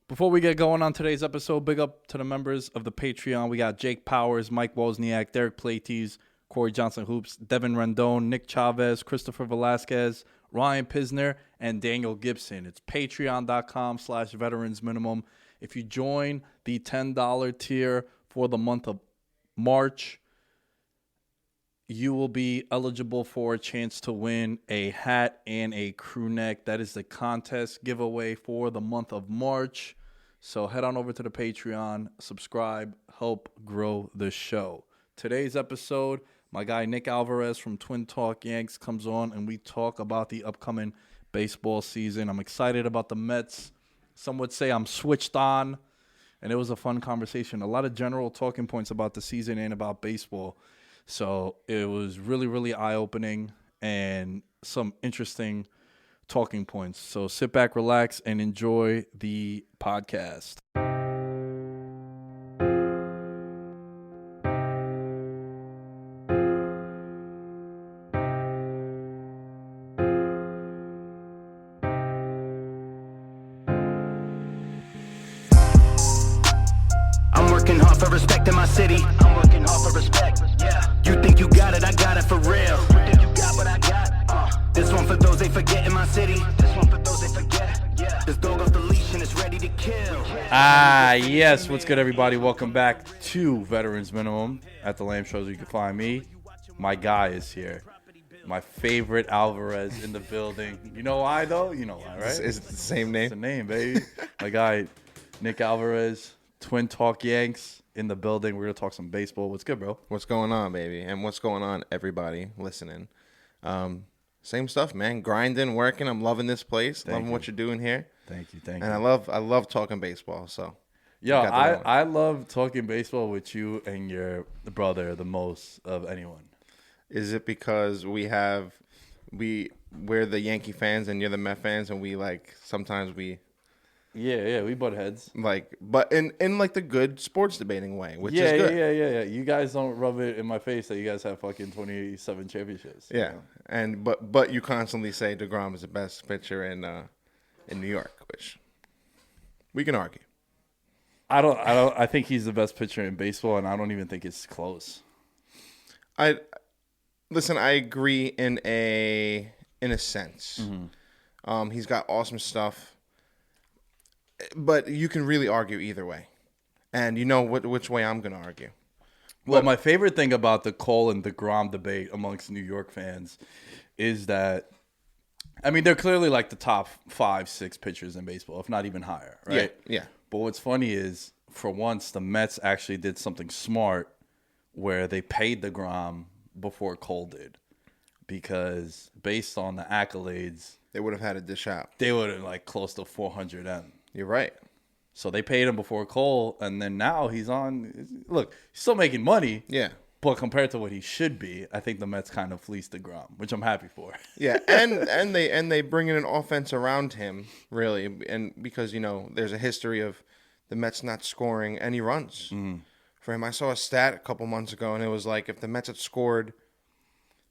Before we get going on today's episode, big up to the members of the Patreon. We got Jake Powers, Mike Wozniak, Derek Platees, Corey Johnson Hoops, Devin Rendon, Nick Chavez, Christopher Velasquez, Ryan Pisner, and Daniel Gibson. It's patreon.com/veterans minimum. If you join the $10 tier for the month of March, you will be eligible for a chance to win a hat and a crew neck. That is the contest giveaway for the month of March. So head on over to the Patreon, subscribe, help grow the show. Today's episode, my guy Nick Alvarez from Twin Talk Yanks comes on and we talk about the upcoming baseball season. I'm excited about the Mets. Some would say I'm switched on, and it was a fun conversation. A lot of general talking points about the season and about baseball. So it was really, really eye-opening and some interesting talking points. So sit back, relax, and enjoy the podcast. I'm working hard for respect in my city. I'm working hard for respect. Yeah. You think you got it, I got it for real. You think you got what I got? This one for those they forget in my city. This one for those they forget. Yeah. This dog off the leash and it's ready to kill. Yes. What's good, everybody? Welcome back to Veterans Minimum. At the Lamb Shows, you can find me. My guy is here. My favorite Alvarez in the building. You know why, though? You know why, right? Is it the same name? It's the name, baby. My guy, Nick Alvarez, Twin Talk Yanks in the building. We're going to talk some baseball. What's good, bro? What's going on, baby? And what's going on, everybody listening? Same stuff, man. Grinding, working. I'm loving this place. Loving what you're doing here. Thank you. And I love talking baseball. So, yo, I love talking baseball with you and your brother the most of anyone. Is it because we're the Yankee fans and you're the Met fans, and we sometimes we we butt heads. But in like the good sports debating way, which is good. Yeah. You guys don't rub it in my face that you guys have fucking 27 championships. Yeah, and but you constantly say DeGrom is the best pitcher in New York, which we can argue. I think he's the best pitcher in baseball, and I don't even think it's close. I agree in a sense. Mm-hmm. He's got awesome stuff. But you can really argue either way. And you know which way I'm going to argue. Well, my favorite thing about the Cole and DeGrom debate amongst New York fans is that, I mean, they're clearly like the top 5-6 pitchers in baseball, if not even higher, right? Yeah. But what's funny is, for once, the Mets actually did something smart where they paid DeGrom before Cole did. Because based on the accolades, they would have had to dish out. They would have close to 400 M. You're right. So they paid him before Cole, and then now he's on. Look, he's still making money. Yeah. But compared to what he should be, I think the Mets kind of fleeced DeGrom, which I'm happy for. Yeah, and they bring in an offense around him, really, and because there's a history of the Mets not scoring any runs for him. I saw a stat a couple months ago, and it was like if the Mets had scored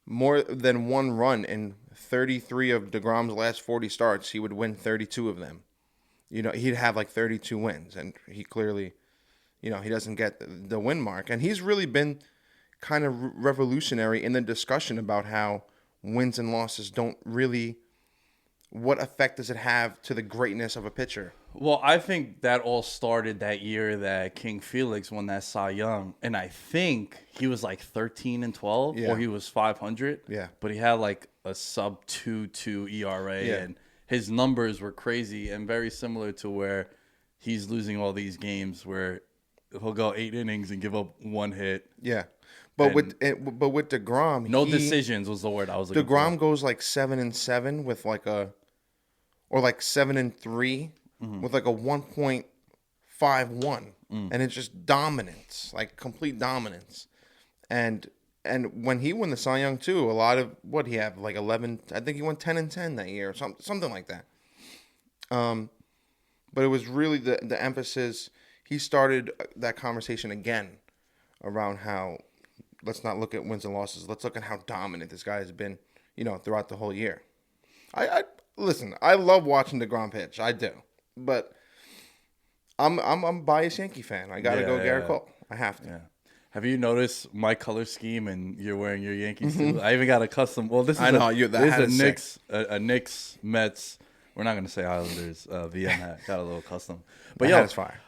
more than one run in 33 of DeGrom's last 40 starts, he would win 32 of them. He'd have 32 wins, and he clearly, he doesn't get the win mark. And he's really been kind of revolutionary in the discussion about how wins and losses don't really, what effect does it have to the greatness of a pitcher? Well, I think that all started that year that King Felix won that Cy Young, and I think he was 13-12, or he was 500. Yeah, but he had a sub 2.2 ERA, and his numbers were crazy and very similar to where he's losing all these games where he'll go 8 innings and give up 1 hit. Yeah, but with DeGrom, no decisions was the word I was looking for. DeGrom goes 7-7 with or 7-3 with a 1.51, and it's just dominance, complete dominance, and when he won the Cy Young too, a lot of what he had 11. I think he won 10-10 that year, or something like that. But it was really the emphasis. He started that conversation again around how let's not look at wins and losses. Let's look at how dominant this guy has been, throughout the whole year. I listen. I love watching DeGrom pitch. I do, but I'm a biased Yankee fan. I gotta go Garrett yeah. Cole. I have to. Yeah. Have you noticed my color scheme and you're wearing your Yankees too? I even got a custom. Well, this is I know, that hat a is Knicks, a Knicks, Mets. We're not gonna say Islanders. VM hat got a little custom. But That hat is fire.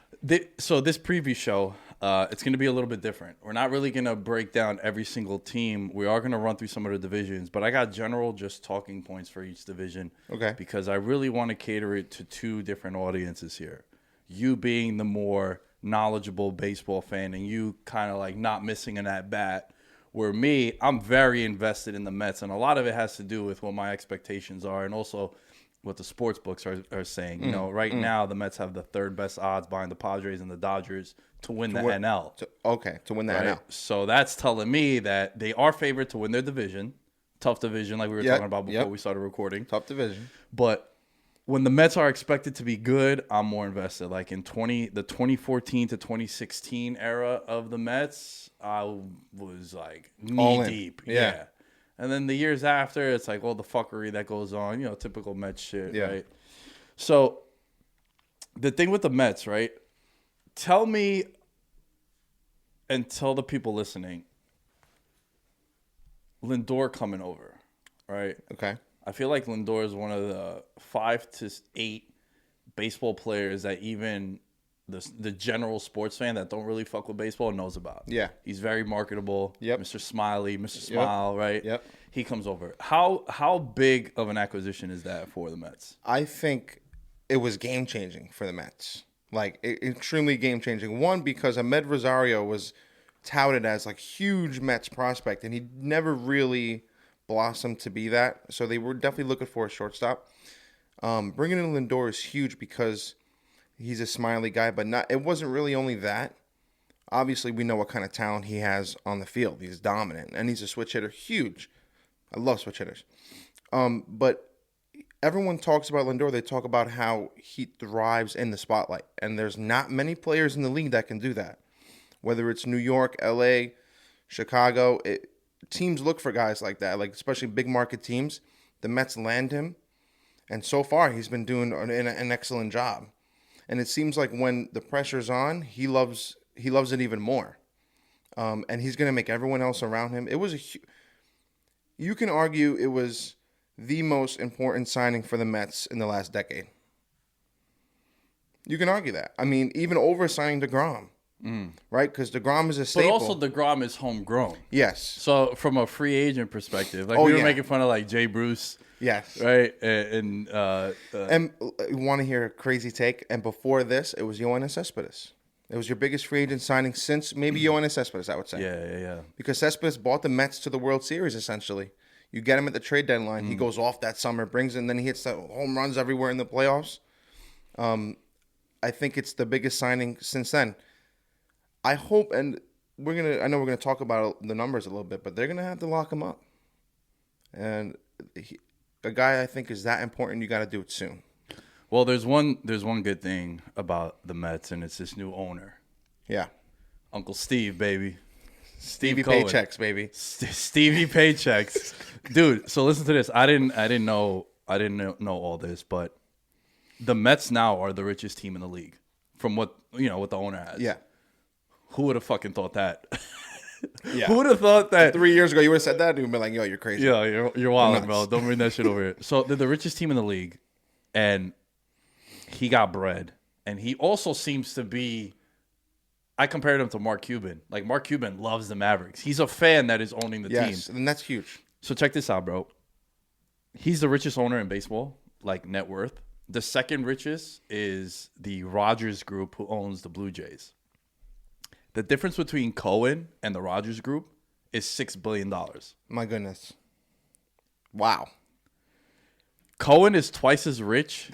So this preview show, it's gonna be a little bit different. We're not really gonna break down every single team. We are gonna run through some of the divisions, but I got general just talking points for each division. Okay. Because I really want to cater it to two different audiences here. You being the more knowledgeable baseball fan and you kind of like not missing an at bat, where me, I'm very invested in the Mets, and a lot of it has to do with what my expectations are and also what the sports books are saying. You know, right now the Mets have the third best odds behind the Padres and the Dodgers to win the NL. To win the Right? NL. So that's telling me that they are favored to win their division. Tough division, like we were talking about before we started recording. Top division. But when the Mets are expected to be good, I'm more invested. Like in the 2014 to 2016 era of the Mets, I was like knee deep. Yeah. And then the years after, it's like all the fuckery that goes on, typical Mets shit, Yeah. right? So the thing with the Mets, right? Tell me and tell the people listening, Lindor coming over, right? Okay. I feel like Lindor is one of the 5 to 8 baseball players that even the general sports fan that don't really fuck with baseball knows about. Yeah. He's very marketable. Yep. Mr. Smiley, Mr. Smile, right? Yep. He comes over. How big of an acquisition is that for the Mets? I think it was game changing for the Mets. Like extremely game changing. One, because Ahmed Rosario was touted as like huge Mets prospect, and he never really blossomed to be that. So they were definitely looking for a shortstop. Bringing in Lindor is huge because he's a Smiley guy, but it wasn't really only that. Obviously, we know what kind of talent he has on the field. He's dominant, and he's a switch hitter. Huge. I love switch hitters. But everyone talks about Lindor. They talk about how he thrives in the spotlight, and there's not many players in the league that can do that. Whether it's New York, L.A., Chicago, teams look for guys like that, like especially big market teams. The Mets land him, and so far he's been doing an excellent job. And it seems like when the pressure's on, he loves it even more. And he's going to make everyone else around him. It was you can argue it was the most important signing for the Mets in the last decade. You can argue that. I mean, even over signing DeGrom. Right? Because DeGrom is a staple. But also DeGrom is homegrown. Yes. So from a free agent perspective, like we were making fun of like Jay Bruce. Yes. Right? And you want to hear a crazy take? And before this, it was Yoenis Cespedes. It was your biggest free agent signing since maybe Yoenis Cespedes, I would say. Yeah. Because Cespedes bought the Mets to the World Series, essentially. You get him at the trade deadline. He goes off that summer, then he hits the home runs everywhere in the playoffs. I think it's the biggest signing since then. I hope, and I know we're gonna talk about the numbers a little bit, but they're gonna have to lock him up. And a guy I think is that important. You got to do it soon. Well, there's one good thing about the Mets, and it's this new owner. Yeah, Uncle Steve, baby. Stevie Cohen. Paychecks, baby. Stevie Paychecks, dude. So listen to this. I didn't know all this, but the Mets now are the richest team in the league, from what the owner has. Yeah. Who would have fucking thought that? Yeah. Who would have thought that 3 years ago you would have said that? You'd be like, yo, you're crazy. Yeah, you're wild, bro. Don't bring that shit over here. So they're the richest team in the league, and he got bread, and he also seems to be. I compared him to Mark Cuban. Like Mark Cuban loves the Mavericks. He's a fan that is owning the team. Yes, and that's huge. So check this out, bro. He's the richest owner in baseball, like net worth. The second richest is the Rogers Group, who owns the Blue Jays. The difference between Cohen and the Rogers Group is $6 billion. My goodness. Wow. Cohen is twice as rich.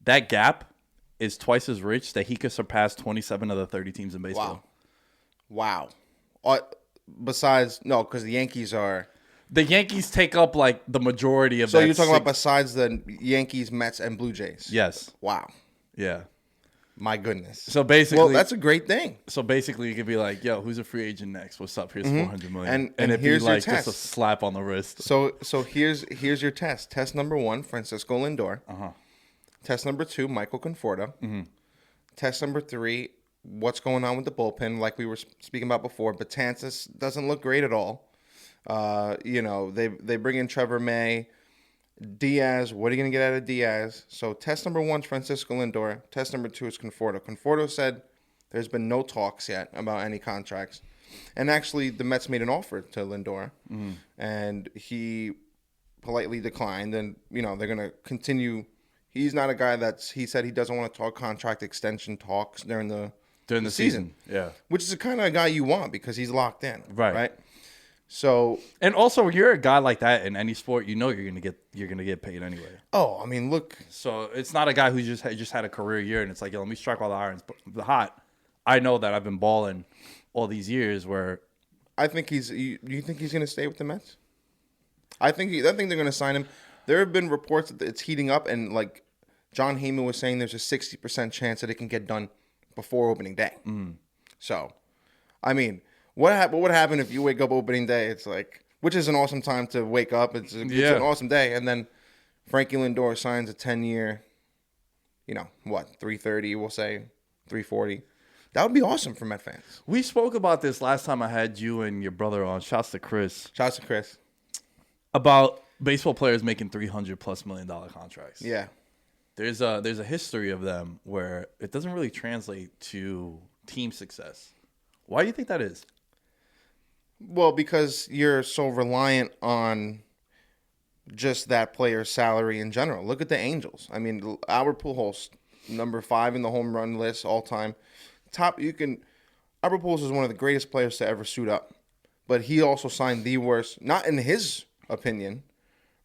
That gap is twice as rich that he could surpass 27 of the 30 teams in baseball. Wow. Besides, no, because the Yankees are... The Yankees take up like the majority of that. So you're talking about besides the Yankees, Mets, and Blue Jays? Yes. Wow. Yeah. My goodness. So basically... Well, that's a great thing. So basically, you could be like, yo, who's a free agent next? What's up? Here's $400 million. And it'd here's be your like test. just a slap on the wrist. So here's your test. Test number 1, Francisco Lindor. Uh-huh. Test number 2, Michael Conforto. Mm-hmm. Test number 3, what's going on with the bullpen? Like we were speaking about before, Betances doesn't look great at all. They bring in Trevor May. Diaz, what are you going to get out of Diaz? So test number 1 is Francisco Lindor. Test number 2 is Conforto. Conforto said there's been no talks yet about any contracts. And actually, the Mets made an offer to Lindor, and he politely declined. And, they're going to continue. He's not a guy he said he doesn't want to talk contract extension talks during the season. Yeah. Which is the kind of guy you want because he's locked in. Right? So, and also, when you're a guy like that in any sport, you're gonna get paid anyway. Oh, I mean, look. So it's not a guy who just had a career year, and it's like, let me strike while the iron's hot. I know that I've been balling all these years. Where I think you think he's gonna stay with the Mets? I think they're gonna sign him. There have been reports that it's heating up, and like John Heyman was saying, there's a 60% chance that it can get done before opening day. So, I mean. What would happen if you wake up opening day? It's like, which is an awesome time to wake up. It's an awesome day. And then Frankie Lindor signs a 10-year, 330, we'll say, 340. That would be awesome for Met fans. We spoke about this last time I had you and your brother on. Shouts to Chris. About baseball players making $300+ million contracts. Yeah. There's a history of them where it doesn't really translate to team success. Why do you think that is? Well, because you're so reliant on just that player's salary in general. Look at the Angels. I mean, Albert Pujols, number 5 in the home run list all time. Albert Pujols is one of the greatest players to ever suit up. But he also signed the worst, not in his opinion,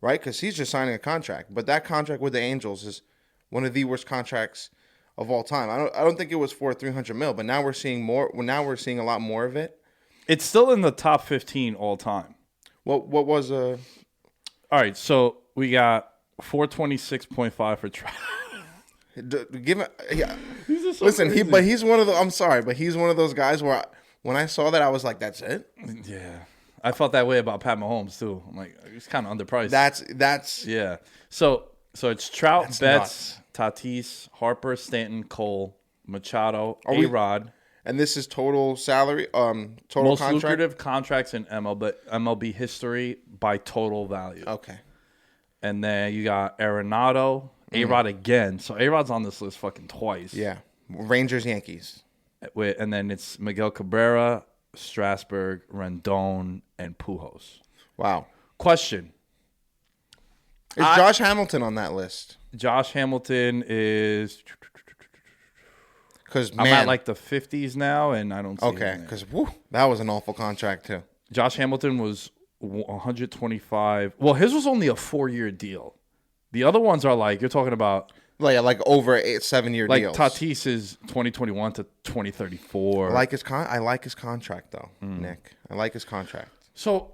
right? Because he's just signing a contract. But that contract with the Angels is one of the worst contracts of all time. I don't think it was for $300 million, but now we're seeing more. Now we're seeing a lot more of it. It's still in the top 15 all time. What was All right, so we got 426.5 for Trout. Give it. Yeah. So listen, crazy. he's one of the. I'm sorry, but he's one of those guys where when I saw that, I was like, "That's it." Yeah, I felt that way about Pat Mahomes too. I'm like, he's kind of underpriced. That's yeah. So it's Trout, That's Betts, nuts. Tatis, Harper, Stanton, Cole, Machado, A-Rod. And this is total salary, total most contract? lucrative contracts in MLB history by total value. Okay. And then you got Arenado, A-Rod again. So A-Rod's on this list fucking twice. Yeah. Rangers, Yankees. And then it's Miguel Cabrera, Strasburg, Rendon, and Pujols. Wow. Question. Is Josh Hamilton on that list? Josh Hamilton is... Because I'm at like the 50s now, and I don't see okay, because that was an awful contract too. Josh Hamilton was 125. Well, his was only a 4-year deal. The other ones are like, you're talking about... Like over 7-year deals. Like Tatis is 2021 to 2034. I like his contract, though, Nick. I like his contract. So,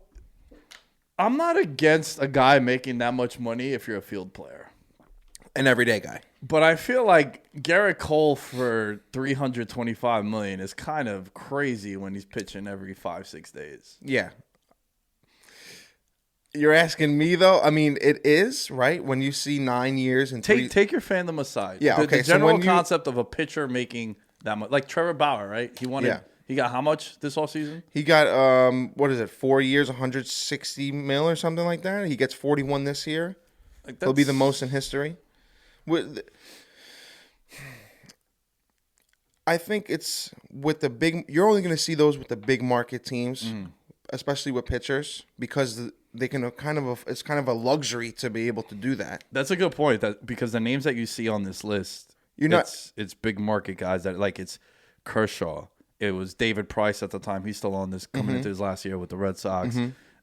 I'm not against a guy making that much money if you're a field player. An everyday guy. But I feel like Garrett Cole for $325 million is kind of crazy when he's pitching every 5-6 days. Yeah. You're asking me, though? I mean, it is, right? When you see 9 years and take your fandom aside. Yeah, okay. The general concept of a pitcher making that much. Like Trevor Bauer, right? He got how much this offseason? He got, 4 years, 160 mil or something like that. He gets 41 this year. He'll be the most in history. I think it's with the big. You're only going to see those with the big market teams, especially with pitchers, because they can it's kind of a luxury to be able to do that. That's a good point. Because the names that you see on this list, it's big market guys that like it's Kershaw. It was David Price at the time. He's still on this coming into his last year with the Red Sox,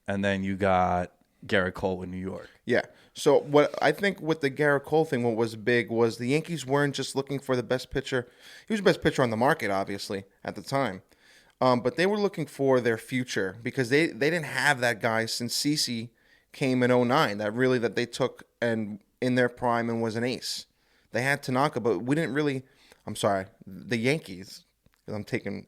and then you got Garrett Cole in New York. Yeah. So what I think with the Garrett Cole thing, what was big was the Yankees weren't just looking for the best pitcher. He was the best pitcher on the market, obviously, at the time. But they were looking for their future because they didn't have that guy since CeCe came in 2009 that they took and in their prime and was an ace. They had Tanaka, but we didn't really – I'm sorry, the Yankees – I'm taking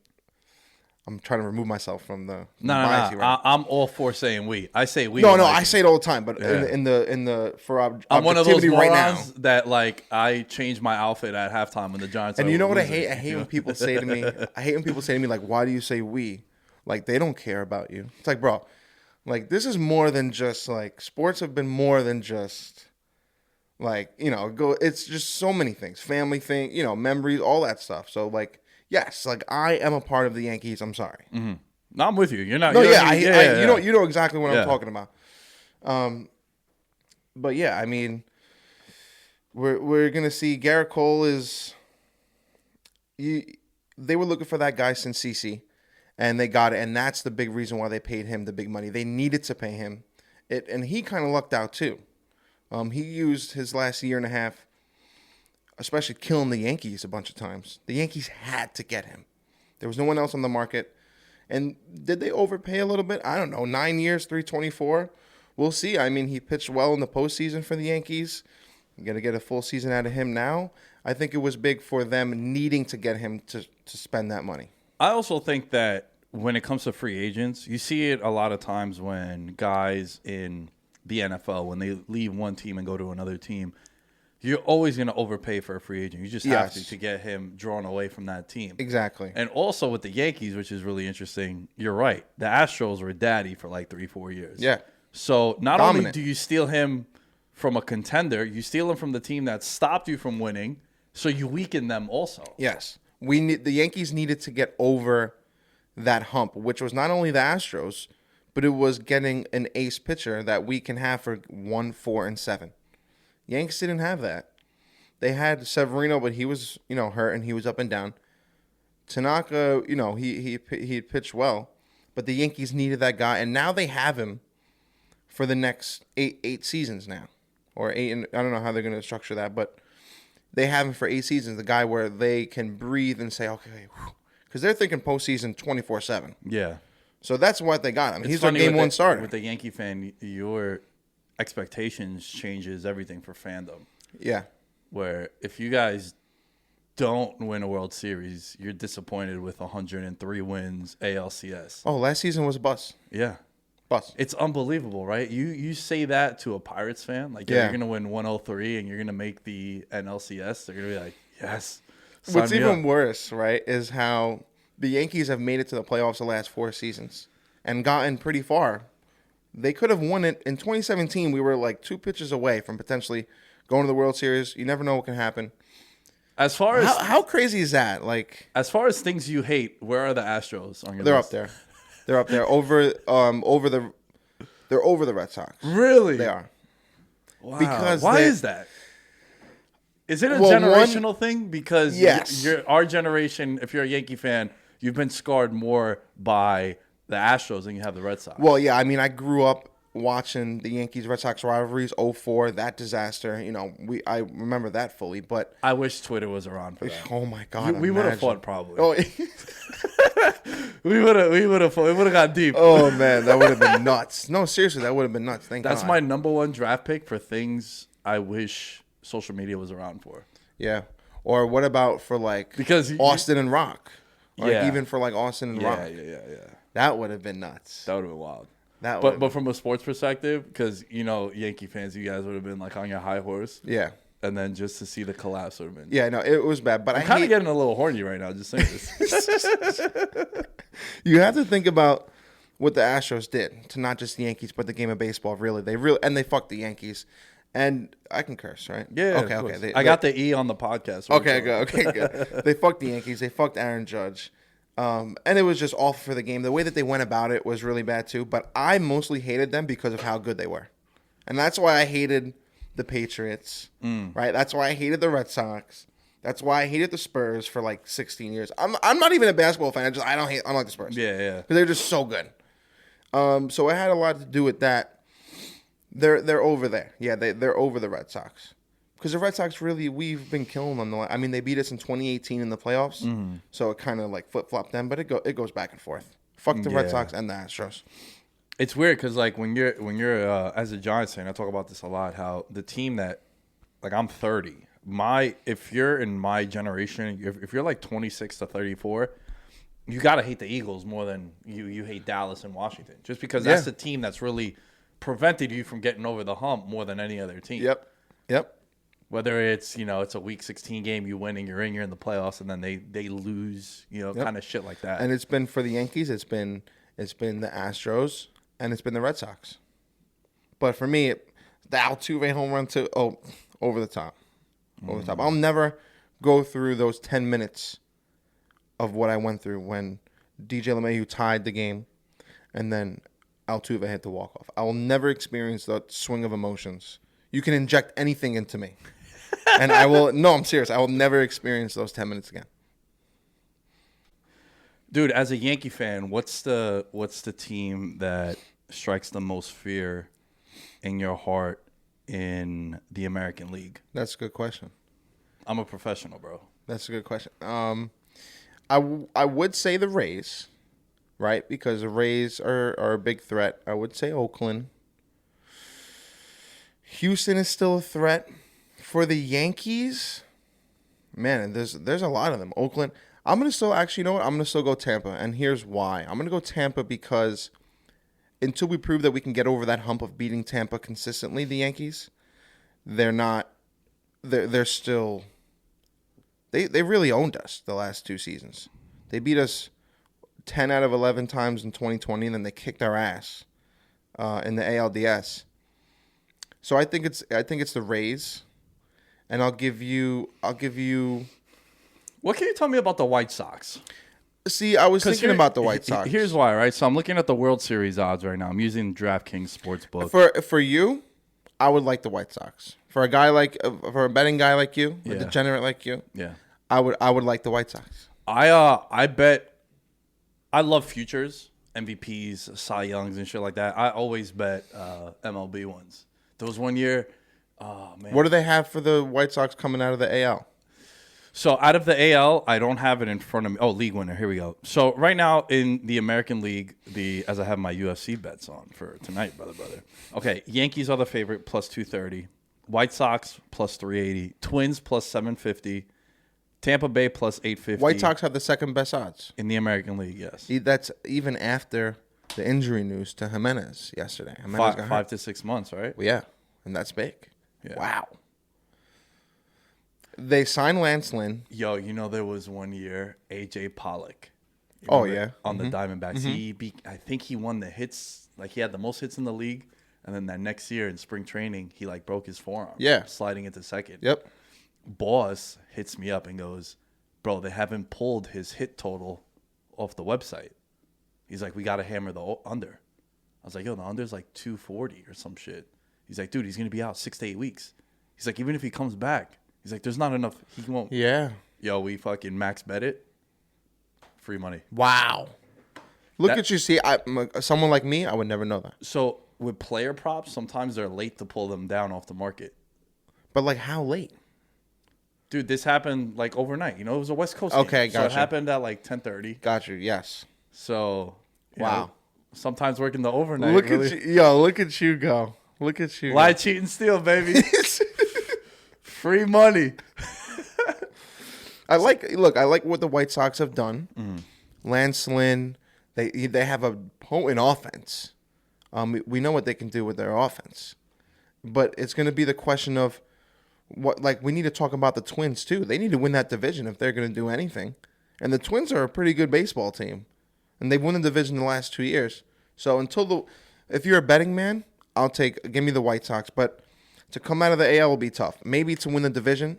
I'm trying to remove myself from the No. bias here, right? I'm all for saying we. I say we. No, when I say it all the time, but Yeah. in the for I'm one of those objectivity right now. morons that like I change my outfit at halftime when the Giants. And are you know what I losing, hate? I hate when people say to me, like, why do you say we? Like, they don't care about you. It's like, bro, like, this is more than just, like, sports have been more than just, like, it's just so many things. Family thing, memories, all that stuff. So, like, yes, like, I am a part of the Yankees. I'm sorry. Mm-hmm. No, I'm with you. You're not. No, yeah, you know exactly what I'm talking about. But, yeah, I mean, we're going to see Garrett Cole is... They were looking for that guy since CC, and they got it, and that's the big reason why they paid him the big money. They needed to pay him, and he kind of lucked out too. He used his last year and a half, especially killing the Yankees a bunch of times. The Yankees had to get him. There was no one else on the market, and did they overpay a little bit? I don't know. 9 years, $324. We'll see. I mean, he pitched well in the postseason for the Yankees. You got to get a full season out of him now. I think it was big for them needing to get him to spend that money. I also think that when it comes to free agents, you see it a lot of times when guys in the NFL, when they leave one team and go to another team, you're always going to overpay for a free agent. You just have to get him drawn away from that team. Exactly. And also with the Yankees, which is really interesting, you're right. The Astros were daddy for like 3-4 years. Yeah. So not Dominant. only do you steal him from a contender, you steal him from the team that stopped you from winning, so you weaken them also. Yes. The Yankees needed to get over that hump, which was not only the Astros, but it was getting an ace pitcher that we can have for 1, 4, and 7. Yankees didn't have that. They had Severino, but he was, hurt and he was up and down. Tanaka, he pitched well, but the Yankees needed that guy, and now they have him for the next eight seasons now, or 8. And I don't know how they're going to structure that, but they have him for 8 seasons. The guy where they can breathe and say, okay, because they're thinking postseason 24/7. Yeah. So that's what they got. I mean, It's he's their funny game with one starter. With a Yankee fan, your expectations changes everything for fandom. Yeah. Where if you guys don't win a World Series, you're disappointed with 103 wins ALCS. Oh, last season was a bust. Yeah. Bust. It's unbelievable, right? You say that to a Pirates fan, like, you're going to win 103 and you're going to make the NLCS. They're going to be like, yes. What's even worse, right, is how the Yankees have made it to the playoffs the last 4 seasons and gotten pretty far. They could have won it. In 2017, we were like 2 pitches away from potentially going to the World Series. You never know what can happen. As far as how crazy is that? Like, as far as things you hate, where are the Astros on your they're list? up there. They're up there they're over the Red Sox. Really? They are. Wow. Because why is that? Is it a generational thing? Because yes. Our generation, if you're a Yankee fan, you've been scarred more by the Astros than you have the Red Sox. Well, yeah, I mean, I grew up watching the Yankees-Red Sox rivalries, 2004, that disaster. I remember that fully, but I wish Twitter was around for that. Oh my God, we would have fought probably. Oh, we would have fought. It would have got deep. Oh man, that would have been nuts. No, seriously, that would have been nuts. Thank God. That's my number one draft pick for things I wish social media was around for. Yeah. Or what about for like because Austin and Rock? Like yeah. Even for like Austin and Rock. Yeah. That would have been nuts. That would have been wild. But from a sports perspective, because Yankee fans, you guys would have been like on your high horse. Yeah. And then just to see the collapse would have been. Yeah, no, it was bad. But I'm kind of getting a little horny right now just saying this. You have to think about what the Astros did to not just the Yankees, but the game of baseball. Really, they fucked the Yankees. And I can curse, right? Yeah. Okay. I got the E on the podcast. Okay, good. They fucked the Yankees. They fucked Aaron Judge. And it was just awful for the game. The way that they went about it was really bad too. But I mostly hated them because of how good they were. And that's why I hated the Patriots, right? That's why I hated the Red Sox. That's why I hated the Spurs for like 16 years. I'm not even a basketball fan. I don't like the Spurs. Yeah. Because they're just so good. So it had a lot to do with that. They're over there. Yeah, they're over the Red Sox. Because the Red Sox we've been killing them. I mean, they beat us in 2018 in the playoffs. Mm-hmm. So it kind of like flip-flopped them. But it goes back and forth. Fuck the Red Sox and the Astros. It's weird because like when you're as a Giants fan, I talk about this a lot. How the team that, like, I'm 30. If you're in my generation, if you're like 26 to 34, you gotta hate the Eagles more than you hate Dallas and Washington, just because that's the team that's really prevented you from getting over the hump more than any other team. Yep. Whether it's it's a Week 16 game, you win and you're in the playoffs, and then they lose, kind of shit like that. And it's been for the Yankees. It's been the Astros and it's been the Red Sox. But for me, the Altuve home run over the top. I'll never go through those 10 minutes of what I went through when DJ LeMahieu tied the game and then Altuve hit the walk-off. I will never experience that swing of emotions. You can inject anything into me. And I will... No, I'm serious. I will never experience those 10 minutes again. Dude, as a Yankee fan, what's the team that strikes the most fear in your heart in the American League? That's a good question. I'm a professional, bro. That's a good question. I would say the Rays, right? Because the Rays are a big threat. I would say Oakland. Houston is still a threat. For the Yankees, man, there's a lot of them. Oakland. I'm going to still, actually, you know what? I'm going to still go Tampa, and here's why. I'm going to go Tampa because until we prove that we can get over that hump of beating Tampa consistently, the Yankees, they're still, they really owned us the last 2 seasons. They beat us 10 out of 11 times in 2020, and then they kicked our ass in the ALDS. So I think it's the Rays. And I'll give you. What can you tell me about the White Sox? See, I was thinking about the White Sox. Here's why, right? So I'm looking at the World Series odds right now. I'm using DraftKings Sportsbook. For you, I would like the White Sox. For a betting guy like you, a degenerate like you, I would like the White Sox. I bet. I love futures, MVPs, Cy Youngs, and shit like that. I always bet MLB ones. There was one year. Oh, man. What do they have for the White Sox coming out of the AL? So out of the AL, I don't have it in front of me. Oh, league winner. Here we go. So right now in the American League, as I have my UFC bets on for tonight, brother. Okay, Yankees are the favorite, plus 230. White Sox, plus 380. Twins, plus 750. Tampa Bay, plus 850. White Sox have the second best odds. In the American League, yes. That's even after the injury news to Jimenez yesterday. Jimenez got 5 to 6 months, right? Well, yeah, and that's big. Yeah. Wow. They signed Lance Lynn. Yo, there was one year, AJ Pollock. Oh, yeah. On the Diamondbacks. I think he won the hits. Like, he had the most hits in the league. And then that next year in spring training, he, broke his forearm. Yeah. Sliding into second. Yep. Boss hits me up and goes, bro, they haven't pulled his hit total off the website. He's like, we got to hammer the under. I was like, yo, the under's 240 or some shit. He's like, dude, he's going to be out 6 to 8 weeks. He's like, even if he comes back, he's like, there's not enough. He won't. Yeah. Yo, we fucking max bet it. Free money. Wow. Look at you. See, someone like me, I would never know that. So with player props, sometimes they're late to pull them down off the market. But how late? Dude, this happened overnight. It was a West Coast Okay, game. gotcha. So it happened at 10:30. Got you. Yes. So, wow. Sometimes working the overnight. Look at you. Yo, look at you go. Look at you. Lie, cheat, and steal, baby. Free money. I like what the White Sox have done. Lance Lynn, they have a potent offense. We know what they can do with their offense. But it's going to be the question of we need to talk about the Twins too. They need to win that division if they're going to do anything. And the Twins are a pretty good baseball team. And they've won the division the last 2 years. So if you're a betting man, give me the White Sox. But to come out of the AL will be tough. Maybe to win the division,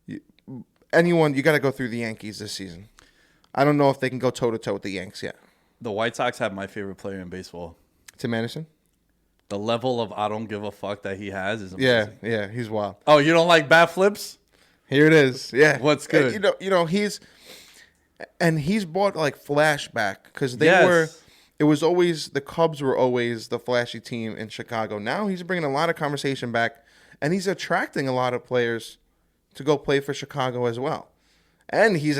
you got to go through the Yankees this season. I don't know if they can go toe-to-toe with the Yanks yet. The White Sox have my favorite player in baseball. Tim Anderson? The level of I don't give a fuck that he has is amazing. Yeah, he's wild. Oh, you don't like bat flips? Here it is. Yeah. What's good? He's brought flashback because it was always, the Cubs were always the flashy team in Chicago. Now he's bringing a lot of conversation back, and he's attracting a lot of players to go play for Chicago as well. And he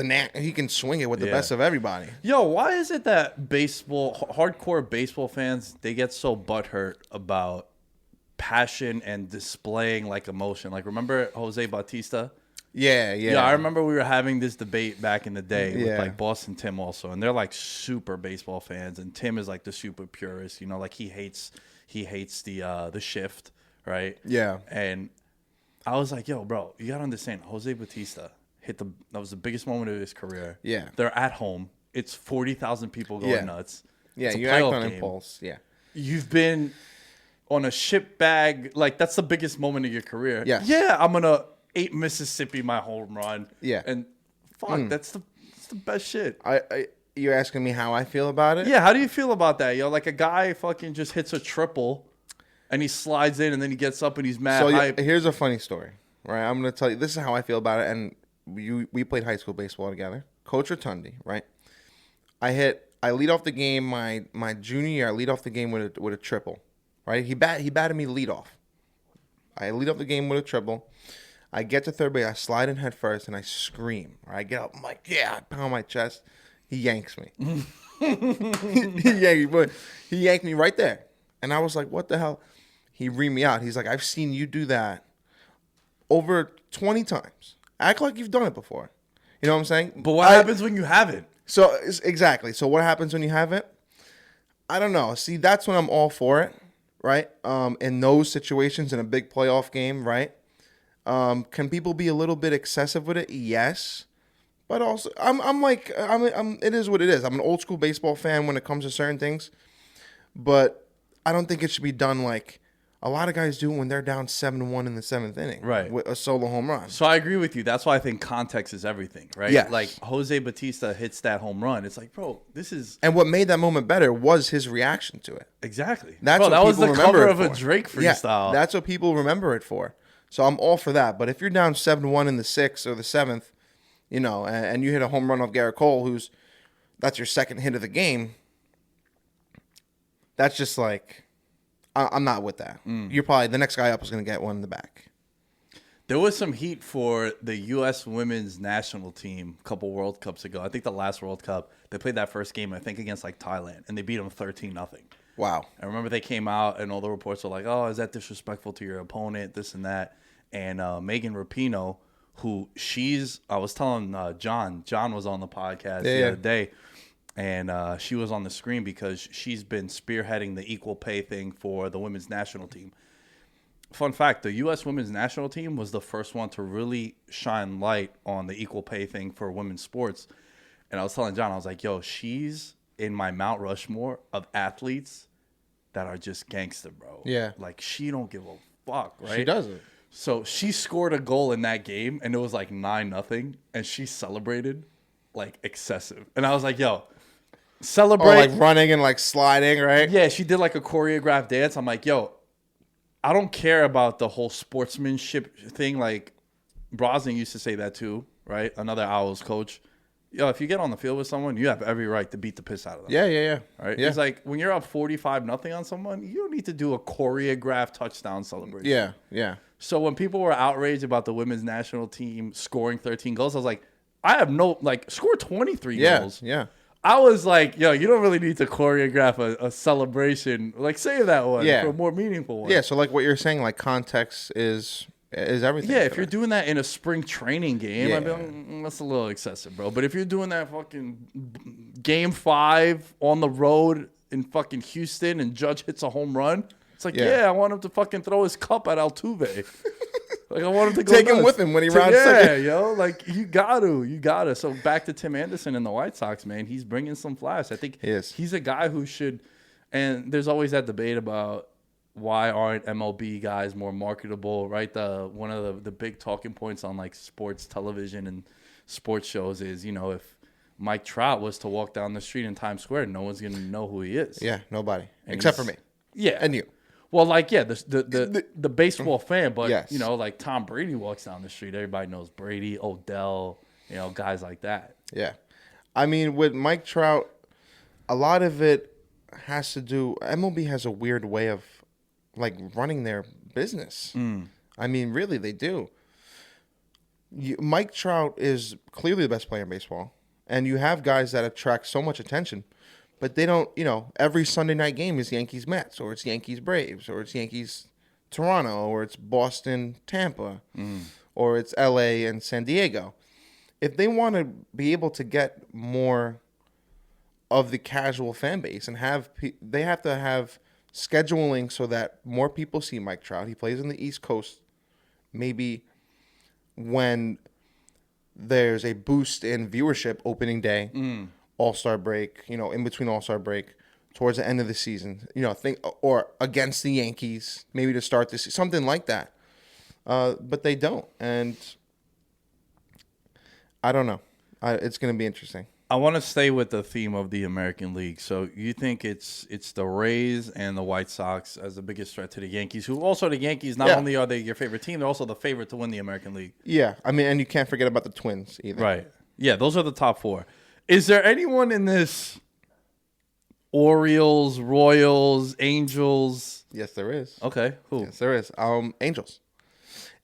can swing it with the best of everybody. Yo, why is it that hardcore baseball fans, they get so butthurt about passion and displaying emotion? Remember Jose Bautista? Yeah, yeah. Yeah, I remember we were having this debate back in the day with Yeah. like Boston Tim also, and they're like super baseball fans, and Tim is like the super purist. You know, like he hates the shift, right? Yeah. And I was like, yo, bro, you gotta understand, Jose Bautista that was the biggest moment of his career. Yeah. They're at home. It's 40,000 people going nuts. Yeah, It's a you act playoff on game. impulse. Yeah. You've been on a ship bag. Like, that's the biggest moment of your career. Yes. Yeah, I'm going to 8 Mississippi my home run. Yeah. And fuck, that's the best shit. You're asking me how I feel about it? Yeah, how do you feel about that, yo? Like, a guy fucking just hits a triple, and he slides in, and then he gets up, and he's mad. So here's a funny story, right? I'm going to tell you. This is how I feel about it. And we played high school baseball together. Coach Rotundi, right? I lead off the game my junior year. I lead off the game with a triple, right? He batted me lead off. I lead off the game with a triple. I get to third base. I slide in head first, and I scream. Right? I get up. I'm like, yeah. I pound my chest. He yanks me. He yanked me right there. And I was like, what the hell? He reamed me out. He's like, I've seen you do that over 20 times. Act like you've done it before. You know what I'm saying? But what happens when you haven't? So, exactly. So what happens when you haven't? I don't know. See, that's when I'm all for it, right? In those situations, in a big playoff game, right? Can people be a little bit excessive with it? Yes. But also, it is what it is. I'm an old school baseball fan when it comes to certain things. But I don't think it should be done like a lot of guys do when they're down 7-1 in the 7th inning. Right. With a solo home run. So I agree with you. That's why I think context is everything, right? Yes. Like, Jose Bautista hits that home run. It's like, bro, this is... And what made that moment better was his reaction to it. Exactly. That's bro, what that was people the remember cover it of a for. Drake Yeah, freestyle. that's what people remember it for. So I'm all for that. But if you're down 7-1 in the 6th or the 7th, you know, and you hit a home run off Garrett Cole, that's your second hit of the game, that's just like... I'm not with that. You're probably the next guy up is going to get one in the back. There was some heat for the U.S. women's national team a couple World Cups ago. I think the last World Cup, they played that first game, I think, against like Thailand, and they beat them 13-0. Wow. I remember they came out, and all the reports were like, oh, is that disrespectful to your opponent, this and that. And Megan Rapinoe, I was telling John was on the podcast the other day, and she was on the screen because she's been spearheading the equal pay thing for the women's national team. Fun fact, the U.S. women's national team was the first one to really shine light on the equal pay thing for women's sports. And I was telling John, I was like, yo, she's in my Mount Rushmore of athletes that are just gangster, bro. Yeah. Like, she don't give a fuck, right? She doesn't. So she scored a goal in that game, and it was like 9-0, and she celebrated like excessive. And I was like, yo, celebrate. Oh, like running and like sliding, right? Yeah, she did like a choreographed dance. I'm like, yo, I don't care about the whole sportsmanship thing. Like, Brosnan used to say that too, right? Another Owls coach. Yo, if you get on the field with someone, you have every right to beat the piss out of them. Yeah. Right? Yeah. He's like, when you're up 45-0 on someone, you don't need to do a choreographed touchdown celebration. Yeah. So when people were outraged about the women's national team scoring 13 goals, I was like, I have no, like, score 23 goals. Yeah. I was like, yo, you don't really need to choreograph a celebration. Like, save that one for a more meaningful one. Yeah, so like what you're saying, like context is everything. Yeah, if you're doing that in a spring training game, Yeah. I'd be like, that's a little excessive, bro. But if you're doing that fucking game 5 on the road in fucking Houston and Judge hits a home run, it's like, I want him to fucking throw his cup at Altuve. Like, I want him to go take him nuts. with him when he rounds second. Yeah, yo, like, you gotta. So back to Tim Anderson and the White Sox, man. He's bringing some flash. I think he's a guy who should. And there's always that debate about why aren't MLB guys more marketable, right? One of the big talking points on like sports television and sports shows is, you know, if Mike Trout was to walk down the street in Times Square, no one's gonna know who he is. Yeah, nobody except for me. Yeah, and you. Well, like, yeah, the baseball fan, but, you know, like Tom Brady walks down the street. Everybody knows Brady, Odell, you know, guys like that. Yeah. I mean, with Mike Trout, a lot of it has to do, MLB has a weird way of, like, running their business. I mean, really, they do. Mike Trout is clearly the best player in baseball, and you have guys that attract so much attention. But they don't, you know, every Sunday night game is Yankees Mets, or it's Yankees Braves, or it's Yankees Toronto, or it's Boston Tampa, or it's LA and San Diego. If they want to be able to get more of the casual fan base and they have to have scheduling so that more people see Mike Trout. He plays in the East Coast. Maybe when there's a boost in viewership opening day, All-Star break, in between All-Star break, towards the end of the season, or against the Yankees, maybe to start this, something like that. But they don't, and I don't know. It's going to be interesting. I want to stay with the theme of the American League. So you think it's the Rays and the White Sox as the biggest threat to the Yankees, who also the Yankees, not only are they your favorite team, they're also the favorite to win the American League. Yeah, I mean, and you can't forget about the Twins either. Right. Yeah, those are the top four. Is there anyone in this Orioles, Royals, Angels? Yes, there is. Okay, who? Yes, there is. Angels.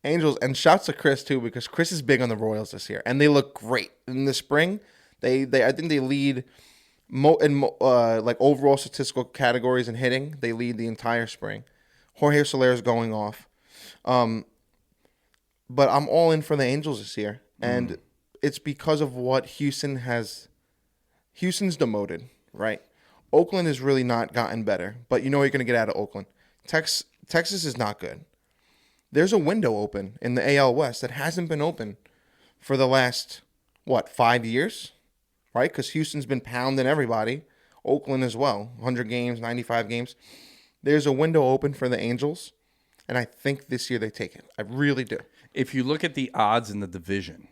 Angels, and shouts to Chris too, because Chris is big on the Royals this year, and they look great in the spring. I think they lead like overall statistical categories in hitting. They lead the entire spring. Jorge Soler is going off, but I'm all in for the Angels this year, and it's because of what Houston has. Houston's demoted, right? Oakland has really not gotten better, but you know what you're going to get out of Oakland. Texas is not good. There's a window open in the AL West that hasn't been open for the last, 5 years? Right? Because Houston's been pounding everybody. Oakland as well. 100 games, 95 games. There's a window open for the Angels, and I think this year they take it. I really do. If you look at the odds in the division,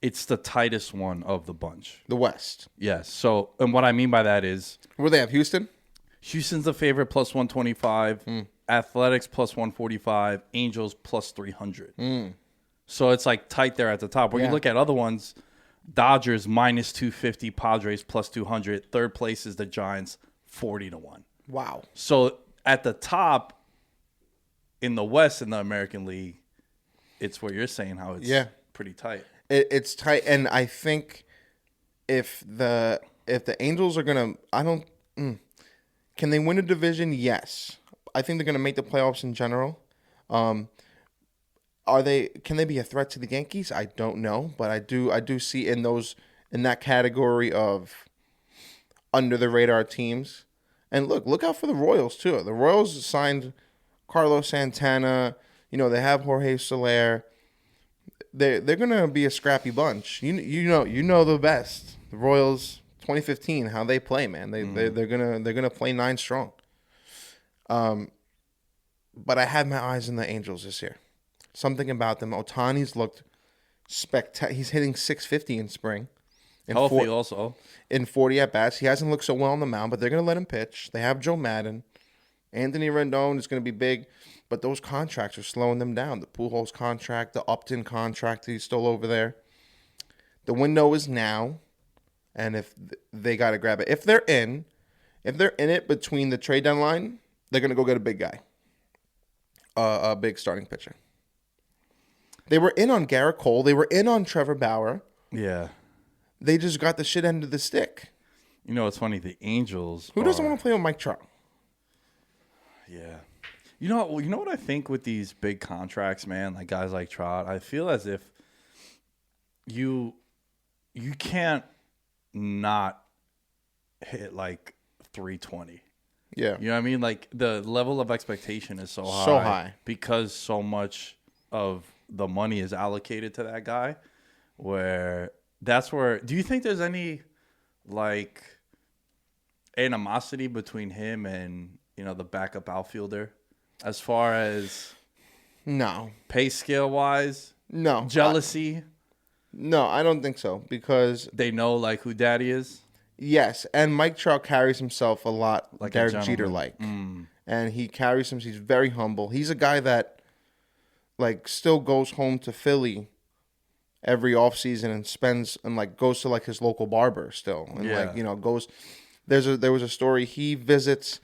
it's the tightest one of the bunch. The West. Yes. So, and what I mean by that is... Where they have Houston? Houston's the favorite, plus 125. Athletics, plus 145. Angels, plus 300. So it's like tight there at the top. When you look at other ones... Dodgers minus 250, Padres plus 200. Third place is the Giants, 40-1. Wow. So at the top in the West in the American League, it's what you're saying, how it's pretty tight. It's tight, and I think if the Angels are gonna, can they win a division? Yes, I think they're gonna make the playoffs in general. Can they be a threat to the Yankees? I don't know, but I do see in that category of under the radar teams. And look out for the Royals too. The Royals signed Carlos Santana. They have Jorge Soler. They're gonna be a scrappy bunch. You know the best. The Royals 2015, how they play, man. They're gonna play 9 strong. But I have my eyes on the Angels this year. Something about them. Ohtani's looked spectacular. He's hitting 650 in spring. Healthy also. In 40 at-bats. He hasn't looked so well on the mound, but they're going to let him pitch. They have Joe Madden. Anthony Rendon is going to be big, but those contracts are slowing them down. The Pujols contract, the Upton contract, he's still over there. The window is now, and if they got to grab it. If they're in it between the trade deadline, they're going to go get a big guy. A big starting pitcher. They were in on Garrett Cole. They were in on Trevor Bauer. Yeah. They just got the shit end of the stick. It's funny. The Angels. Who doesn't want to play with Mike Trout? Yeah. You know what I think with these big contracts, man, like guys like Trout, I feel as if you can't not hit like 320. Yeah. You know what I mean? Like the level of expectation is so high. So high. Because so much of the money is allocated to that guy, where that's where. Do you think there's any like animosity between him and the backup outfielder, as far as pay scale wise? No jealousy. No, I don't think so, because they know like who Daddy is. Yes, and Mike Trout carries himself a lot like Derek Jeter like, and he carries him. He's very humble. He's a guy that still goes home to Philly every offseason and spends and goes to his local barber still, and goes. There was a story. He visits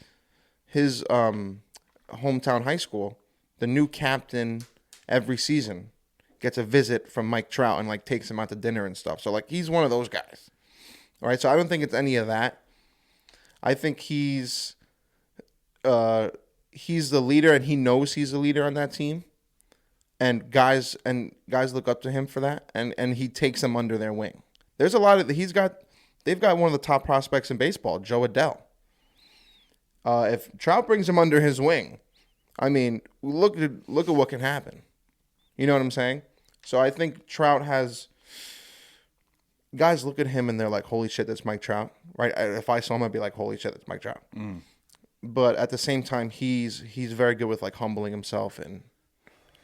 his hometown high school. The new captain every season gets a visit from Mike Trout and takes him out to dinner and stuff. So he's one of those guys. All right, so I don't think it's any of that. I think he's the leader, and he knows he's the leader on that team. and guys look up to him for that, and he takes them under their wing. There's a lot of they've got one of the top prospects in baseball, Joe Adell. If Trout brings him under his wing, I mean, look at what can happen. You know what I'm saying? So I think Trout has guys look at him and they're like, "Holy shit, that's Mike Trout!" Right? If I saw him, I'd be like, "Holy shit, that's Mike Trout." But at the same time, he's very good with like humbling himself and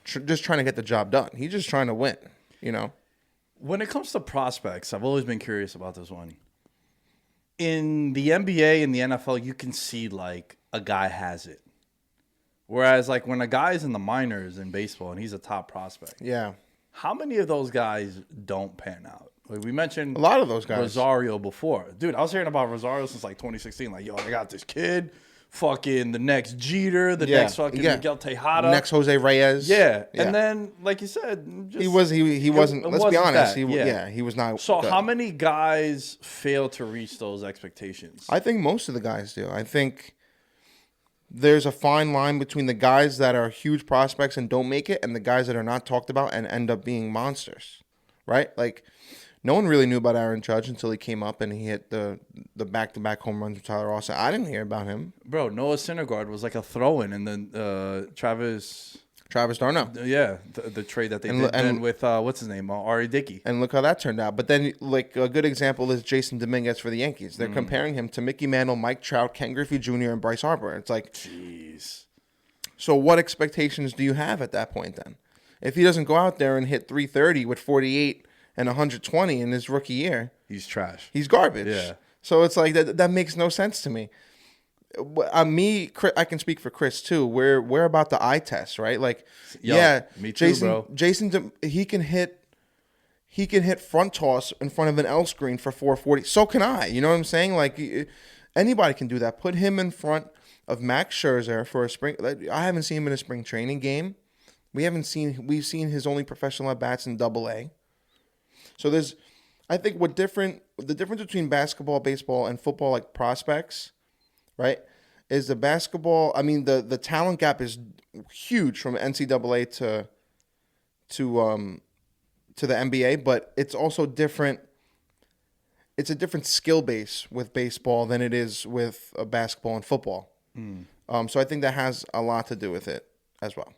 just trying to get the job done. He's just trying to win. You know. When it comes to prospects, I've always been curious about this one. In the NBA and the NFL, you can see like a guy has it. Whereas like when a guy's in the minors in baseball and he's a top prospect. Yeah. How many of those guys don't pan out? Like we mentioned a lot of those guys. Rosario before. Dude, I was hearing about Rosario since like 2016. Like, yo, I got this kid. Fucking the next Jeter, next fucking Miguel Tejada, next Jose Reyes. Yeah. And then, like you said, he wasn't. Let's be honest. He was not. So good. how many guys fail to reach those expectations? I think most of the guys do. I think there's a fine line between the guys that are huge prospects and don't make it, and the guys that are not talked about and end up being monsters. Right? Like, no one really knew about Aaron Judge until he came up and he hit the back-to-back home runs with Tyler Austin. I didn't hear about him. Bro, Noah Syndergaard was like a throw-in, and then Travis D'Arnaud. Yeah, the trade that they did with what's his name, Ari Dickey. And look how that turned out. But then, like a good example is Jason Dominguez for the Yankees. They're comparing him to Mickey Mantle, Mike Trout, Ken Griffey Jr., and Bryce Harper. It's like, jeez. So what expectations do you have at that point then? If he doesn't go out there and hit 330 with 48 and 120 in his rookie year, he's trash. He's garbage. Yeah. So it's like that makes no sense to me. I can speak for Chris too. We're about the eye test, right? Like, me too, bro. Jason, he can hit front toss in front of an L screen for 440. So can I. You know what I'm saying? Like, anybody can do that. Put him in front of Max Scherzer for a spring. I haven't seen him in a spring training game. We've seen his only professional at bats in Double-A. So I think the difference between basketball, baseball, and football, like prospects, right, is the basketball. I mean, the talent gap is huge from NCAA to the NBA, but it's also different. It's a different skill base with baseball than it is with basketball and football. So I think that has a lot to do with it as well.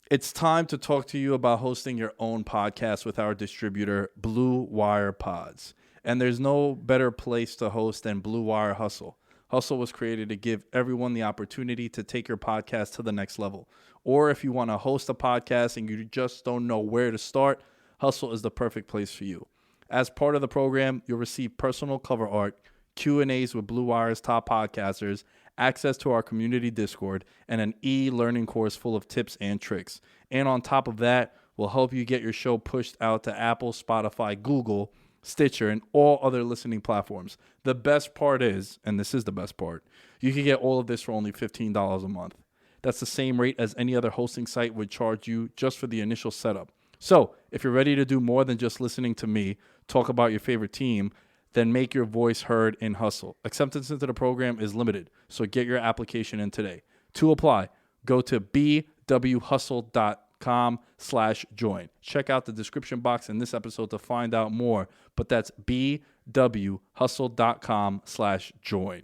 It's time to talk to you about hosting your own podcast with our distributor, Blue Wire Pods. And there's no better place to host than Blue Wire Hustle. Hustle was created to give everyone the opportunity to take your podcast to the next level. Or if you want to host a podcast and you just don't know where to start, Hustle is the perfect place for you. As part of the program, you'll receive personal cover art, Q&As with Blue Wire's top podcasters, access to our community Discord, and an e-learning course full of tips and tricks. And on top of that, we'll help you get your show pushed out to Apple, Spotify, Google, Stitcher, and all other listening platforms. The best part is, and this is the best part, you can get all of this for only $15 a month. That's the same rate as any other hosting site would charge you just for the initial setup. So if you're ready to do more than just listening to me talk about your favorite team, then make your voice heard in Hustle. Acceptance into the program is limited, so get your application in today. To apply, go to bwhustle.com/join. Check out the description box in this episode to find out more, but that's bwhustle.com/join.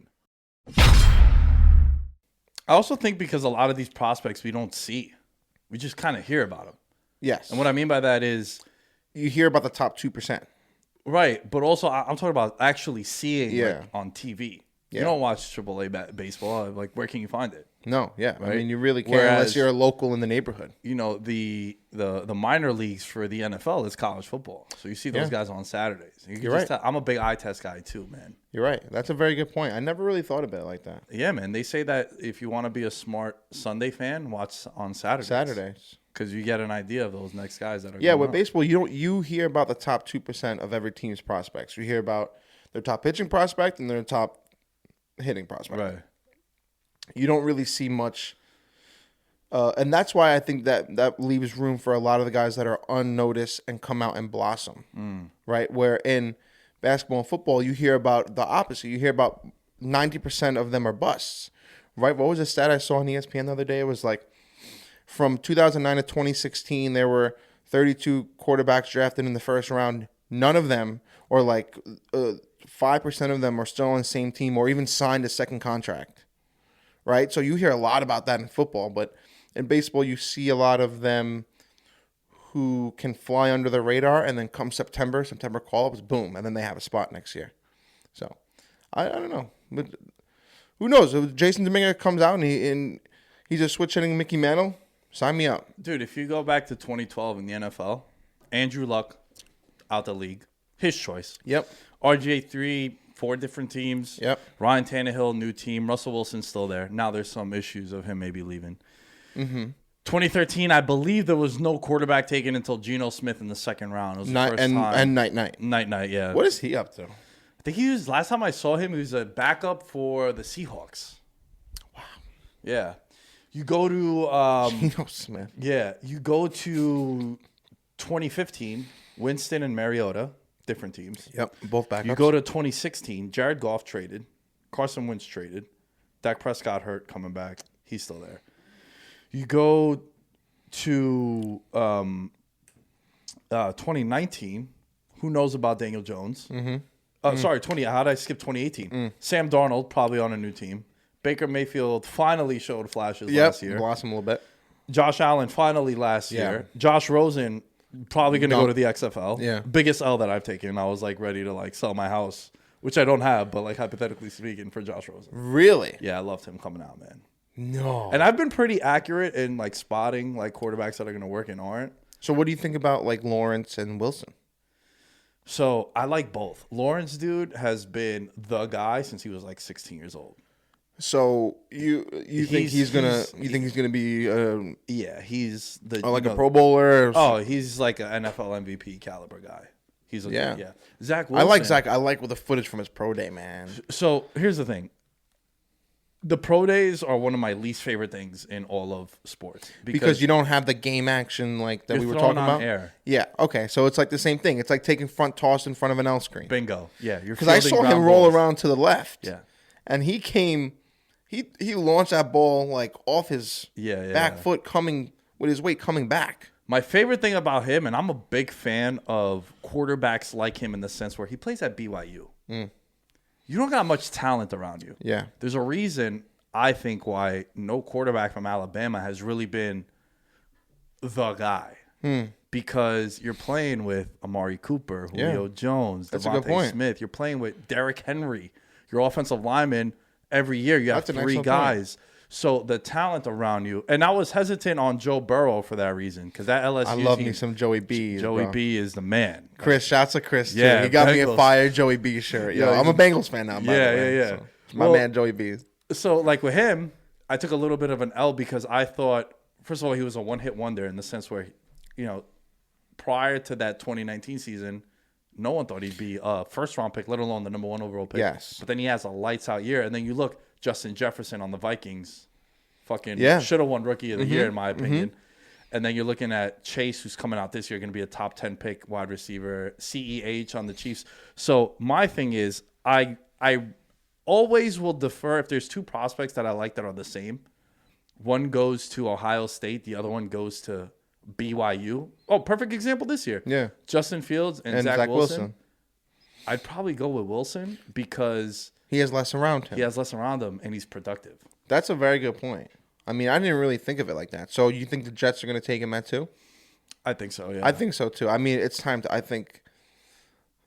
I also think because a lot of these prospects we don't see, we just kind of hear about them. Yes. And what I mean by that is you hear about the top 2%. Right, but also I'm talking about actually seeing like, on TV. Yeah. You don't watch AAA baseball. Like, where can you find it? No, yeah. Right? I mean, you really can't unless you're a local in the neighborhood. You know, the minor leagues for the NFL is college football. So you see those guys on Saturdays. You're right. I'm a big eye test guy too, man. You're right. That's a very good point. I never really thought about it like that. Yeah, man. They say that if you want to be a smart Sunday fan, watch on Saturdays. Because you get an idea of those next guys that are with baseball, you hear about the top 2% of every team's prospects. You hear about their top pitching prospect and their top hitting prospect. Right. You don't really see much. And that's why I think that leaves room for a lot of the guys that are unnoticed and come out and blossom. Right? Where in basketball and football, you hear about the opposite. You hear about 90% of them are busts. Right? What was the stat I saw on ESPN the other day? It was like from 2009 to 2016, there were 32 quarterbacks drafted in the first round. None of them, or like 5% of them, are still on the same team or even signed a second contract, right? So you hear a lot about that in football, but in baseball, you see a lot of them who can fly under the radar, and then come September call-ups, boom, and then they have a spot next year. So I don't know, but who knows? If Jason Dominguez comes out and he's a switch hitting Mickey Mantle, sign me up. Dude, if you go back to 2012 in the NFL, Andrew Luck out the league. His choice. Yep. RG3, 4 different teams. Yep. Ryan Tannehill, new team. Russell Wilson's still there. Now there's some issues of him maybe leaving. 2013, I believe there was no quarterback taken until Geno Smith in the second round. It was the first time. And Night. Night, yeah. What is he up to? I think last time I saw him, he was a backup for the Seahawks. Wow. Yeah. You go to Geno Smith. Yeah, you go to 2015, Winston and Mariota, different teams. Yep, both backups. You go to 2016, Jared Goff traded, Carson Wentz traded, Dak Prescott hurt, coming back, he's still there. You go to 2019, who knows about Daniel Jones? Sorry, how did I skip 2018? Sam Darnold, probably on a new team. Baker Mayfield finally showed flashes last year. Blossom a little bit. Josh Allen finally last year. Josh Rosen probably going to go to the XFL. Yeah. Biggest L that I've taken. I was like ready to like sell my house, which I don't have, but like hypothetically speaking for Josh Rosen. Really? Yeah, I loved him coming out, man. No. And I've been pretty accurate in like spotting like quarterbacks that are going to work and aren't. So what do you think about like Lawrence and Wilson? So I like both. Lawrence, dude, has been the guy since he was like 16 years old. So you think he's gonna be Yeah, he's the a Pro Bowler? Oh, he's like an NFL MVP caliber guy. He's yeah. Zach Wilson. I like Zach. I like with the footage from his pro day, man. So here's the thing. The pro days are one of my least favorite things in all of sports because you don't have the game action like that we were talking about. Air. Yeah. Okay. So it's like the same thing. It's like taking front toss in front of an L screen. Bingo. Yeah. Because I saw him roll around to the left. Yeah. And he came. He launched that ball like off his back foot, coming with his weight coming back. My favorite thing about him, and I'm a big fan of quarterbacks like him in the sense where he plays at BYU. You don't got much talent around you. Yeah. There's a reason, I think, why no quarterback from Alabama has really been the guy. Because you're playing with Amari Cooper, Julio Jones, Devontae Smith. You're playing with Derrick Henry. Your offensive lineman, every year you have 3 guys. So the talent around you. And I was hesitant on Joe Burrow for that reason because that LSU I love team, me some Joey B. Joey B is the man. Chris, shouts to Chris, too. Yeah, he got Bengals. me a fire Joey B shirt. Yo, I'm a Bengals fan now, by the way. Yeah. So, my man Joey B. So, like with him, I took a little bit of an L because I thought, first of all, he was a one-hit wonder in the sense where, prior to that 2019 season, no one thought he'd be a first-round pick, let alone the number 1 overall pick. Yes. But then he has a lights-out year. And then you look, Justin Jefferson on the Vikings, fucking should have won Rookie of the Year, in my opinion. And then you're looking at Chase, who's coming out this year, going to be a top 10 pick wide receiver, CEH on the Chiefs. So my thing is, I always will defer if there's 2 prospects that I like that are the same. One goes to Ohio State, the other one goes to BYU. Oh, perfect example this year. Yeah. Justin Fields and Zach Wilson. I'd probably go with Wilson because he has less around him. He has less around him, and he's productive. That's a very good point. I mean, I didn't really think of it like that. So you think the Jets are going to take him at 2? I think so, yeah. I think so, too. I mean, it's time to – I think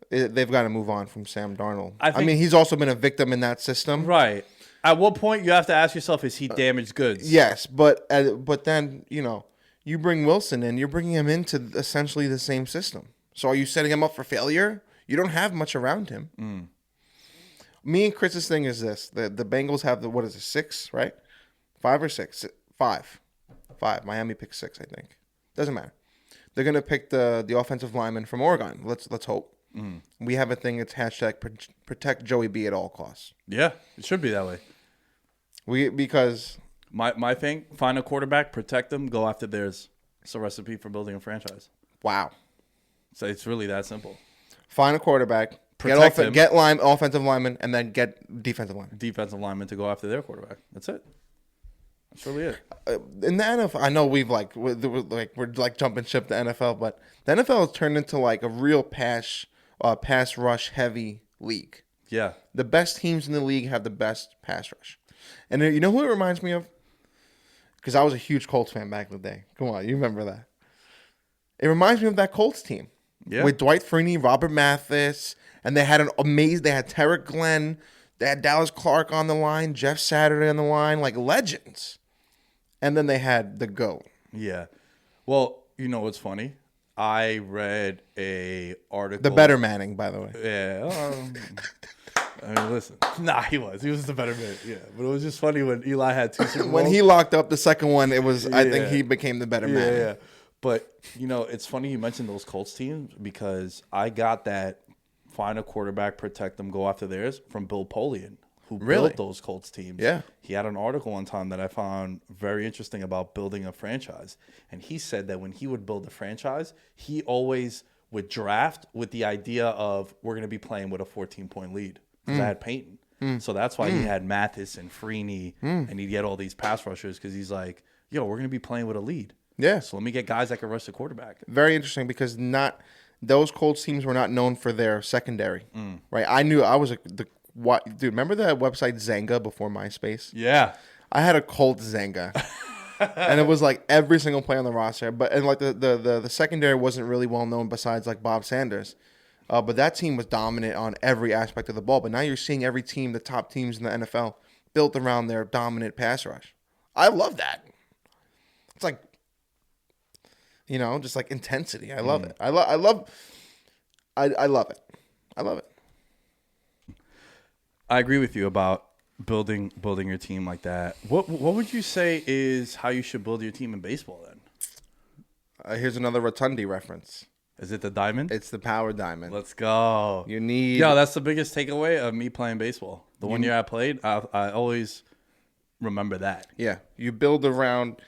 they've got to move on from Sam Darnold. I mean, he's also been a victim in that system. Right. At what point you have to ask yourself, is he damaged goods? Yes, but then, you bring Wilson in, you're bringing him into essentially the same system. So are you setting him up for failure? You don't have much around him. Me and Chris's thing is this. The Bengals have 6, right? 5 or 6? 5. Miami picked 6, I think. Doesn't matter. They're going to pick the offensive lineman from Oregon. Let's hope. We have a thing. It's hashtag protect Joey B at all costs. Yeah, it should be that way. Because my thing, find a quarterback, protect them, go after theirs. It's a recipe for building a franchise. Wow. So it's really that simple. Find a quarterback, get offensive lineman, and then get defensive lineman. Defensive lineman to go after their quarterback. That's it. That's really it. In the NFL, I know we're like jumping ship to NFL, but the NFL has turned into like a real pass rush heavy league. Yeah. The best teams in the league have the best pass rush. And you know who it reminds me of? Because I was a huge Colts fan back in the day. Come on, you remember that. It reminds me of that Colts team. Yeah. With Dwight Freeney, Robert Mathis, and they had they had Tarek Glenn, they had Dallas Clark on the line, Jeff Saturday on the line, like legends. And then they had the GOAT. Yeah. Well, you know what's funny? I read a article. The better Manning, by the way. Yeah. I mean, listen. Nah, he was the better man. Yeah. But it was just funny when Eli had 2 Super Bowls. When he locked up the second one, I think he became the better man. Yeah. But, it's funny you mentioned those Colts teams because I got that find a quarterback, protect them, go after theirs from Bill Polian, who built those Colts teams. Yeah. He had an article one time that I found very interesting about building a franchise. And he said that when he would build a franchise, he always would draft with the idea of we're going to be playing with a 14-point lead. Because I had Peyton. So that's why he had Mathis and Freeney, and he'd get all these pass rushers because he's like, we're going to be playing with a lead. Yeah. So let me get guys that can rush the quarterback. Very interesting because those Colts teams were not known for their secondary, right? I knew I was dude. Remember that website Zanga before MySpace? Yeah. I had a Colts Zanga, and it was like every single play on the roster. And like the secondary wasn't really well known besides like Bob Sanders, but that team was dominant on every aspect of the ball. But now you're seeing every team, the top teams in the NFL, built around their dominant pass rush. I love that. It's like, just like intensity. I love it. I love it. I love it. I agree with you about building your team like that. What would you say is how you should build your team in baseball then? Here's another Rotundi reference. Is it the diamond? It's the power diamond. Let's go. You need... Yo, that's the biggest takeaway of me playing baseball. The 1 year I played, I always remember that. Yeah. You build around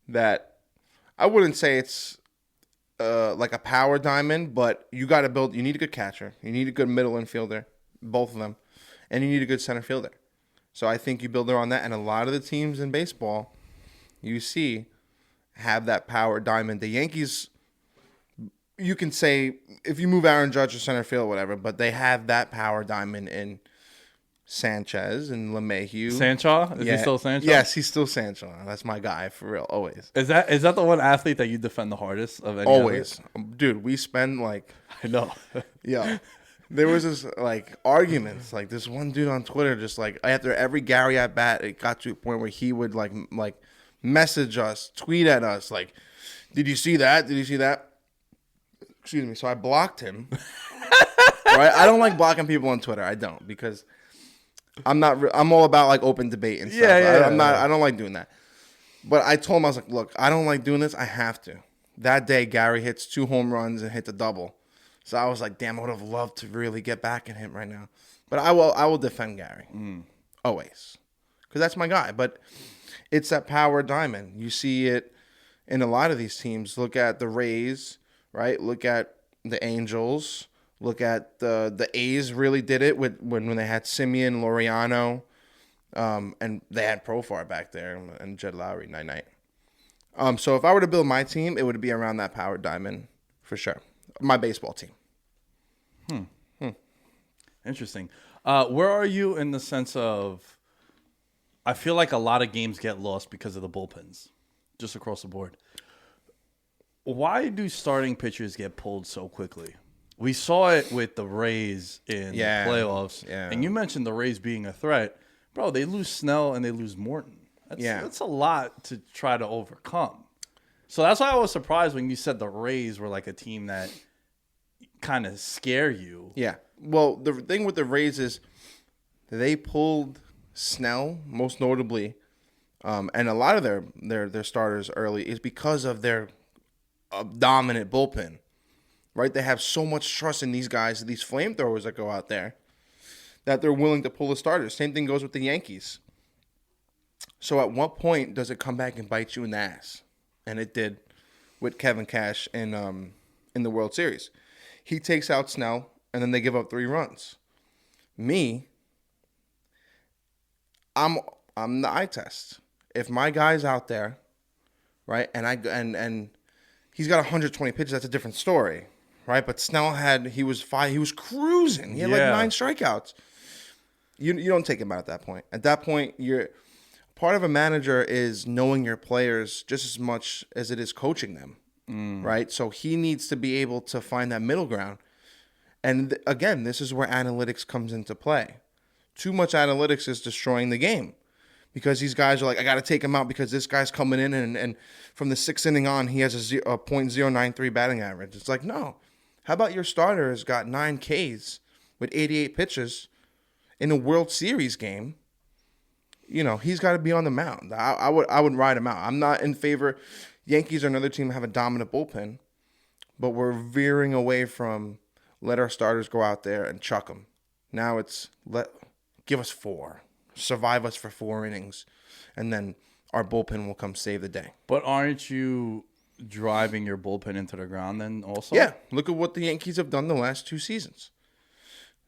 that... I wouldn't say it's like a power diamond, but you got to build... You need a good catcher. You need a good middle infielder, both of them. And you need a good center fielder. So I think you build around that. And a lot of the teams in baseball you see have that power diamond. The Yankees... You can say if you move Aaron Judge to center field, whatever, but they have that power diamond in Sanchez and LeMahieu. Sancho? Is he still Sancho? Yes, he's still Sancho. That's my guy for real, always. Is that the one athlete that you defend the hardest of any? Always, dude. We spend like I know. Yeah, there was this like arguments. Like this one dude on Twitter, just like after every Gary at bat, it got to a point where he would like message us, tweet at us, like, "Did you see that? Did you see that?" Excuse me. So I blocked him. Right? I don't like blocking people on Twitter. I don't because I'm all about like open debate and stuff. Yeah. I don't like doing that. But I told him, I was like, look, I don't like doing this. I have to. That day, Gary hits 2 home runs and hit the double. So I was like, damn, I would have loved to really get back at him right now. But I will defend Gary always because that's my guy. But it's that power diamond. You see it in a lot of these teams. Look at the Rays. Right, look at the Angels. Look at the A's. Really did it when they had Simeon, Laureano, and they had Profar back there and Jed Lowry night. So if I were to build my team, it would be around that power diamond for sure. My baseball team. Interesting. Where are you in the sense of? I feel like a lot of games get lost because of the bullpens, just across the board. Why do starting pitchers get pulled so quickly? We saw it with the Rays in the playoffs. Yeah. And you mentioned the Rays being a threat. Bro, they lose Snell and they lose Morton. That's a lot to try to overcome. So that's why I was surprised when you said the Rays were like a team that kind of scare you. Yeah. Well, the thing with the Rays is they pulled Snell, most notably, and a lot of their starters early is because of their dominant bullpen, right? They have so much trust in these guys, these flamethrowers that go out there, that they're willing to pull the starters. Same thing goes with the Yankees. So at what point does it come back and bite you in the ass? And it did with Kevin Cash in the World Series. He takes out Snell, and then they give up 3 runs. I'm the eye test. if my guy's out there, right, and he's got 120 pitches, that's a different story, right? But Snell he was cruising. He had like 9 strikeouts. You don't take him out at that point. At that point, part of a manager is knowing your players just as much as it is coaching them, right? So he needs to be able to find that middle ground. And again, this is where analytics comes into play. Too much analytics is destroying the game because these guys are like, I got to take him out because this guy's coming in and from the 6th inning on, he has a .093 batting average. It's like, no. How about your starter has got 9 Ks with 88 pitches in a World Series game? He's got to be on the mound. I would ride him out. I'm not in favor. Yankees are another team that have a dominant bullpen, but we're veering away from let our starters go out there and chuck them. Now it's give us 4, survive us for 4 innings, and then our bullpen will come save the day. But aren't you driving your bullpen into the ground then also? Yeah, look at what the Yankees have done the last 2 seasons.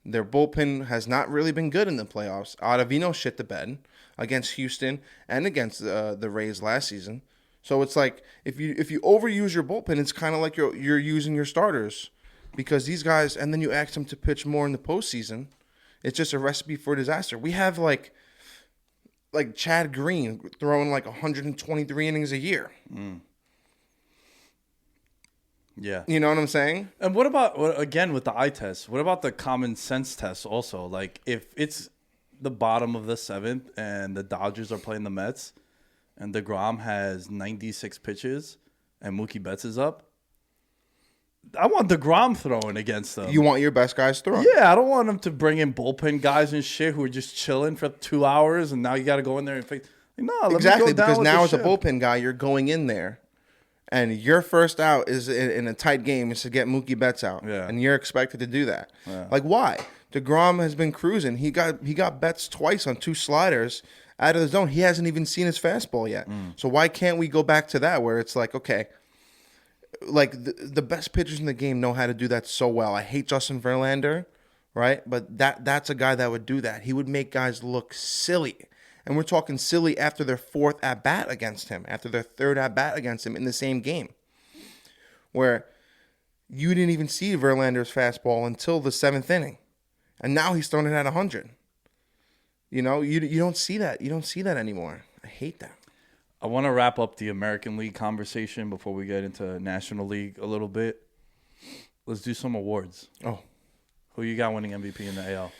Their bullpen has not really been good in the playoffs. Ottavino shit the bed against Houston and against the Rays last season. So it's like if you overuse your bullpen, it's kind of like you're using your starters because these guys, and then you ask them to pitch more in the postseason. It's just a recipe for disaster. We have like Chad Green throwing like 123 innings a year. Yeah. You know what I'm saying? And what about, again, with the eye test, what about the common sense test also? Like, if it's the bottom of the 7th and the Dodgers are playing the Mets and DeGrom has 96 pitches and Mookie Betts is up, I want DeGrom throwing against them. You want your best guys throwing. Yeah, I don't want them to bring in bullpen guys and shit who are just chilling for 2 hours and now you got to go in there and fix. Like, no, let exactly, me go down because with now the as a ship. bullpen guy, you're going in there. And your first out is in a tight game is to get Mookie Betts out. Yeah. And you're expected to do that. Yeah. Like, why? DeGrom has been cruising. He got Betts twice on 2 sliders out of the zone. He hasn't even seen his fastball yet. So why can't we go back to that where it's like, okay, like the best pitchers in the game know how to do that so well. I hate Justin Verlander, right? But that's a guy that would do that. He would make guys look silly. And we're talking silly after their 4th at-bat against him, after their 3rd at-bat against him in the same game, where you didn't even see Verlander's fastball until the 7th inning. And now he's throwing it at 100. You don't see that. You don't see that anymore. I hate that. I want to wrap up the American League conversation before we get into National League a little bit. Let's do some awards. Oh. Who you got winning MVP in the AL?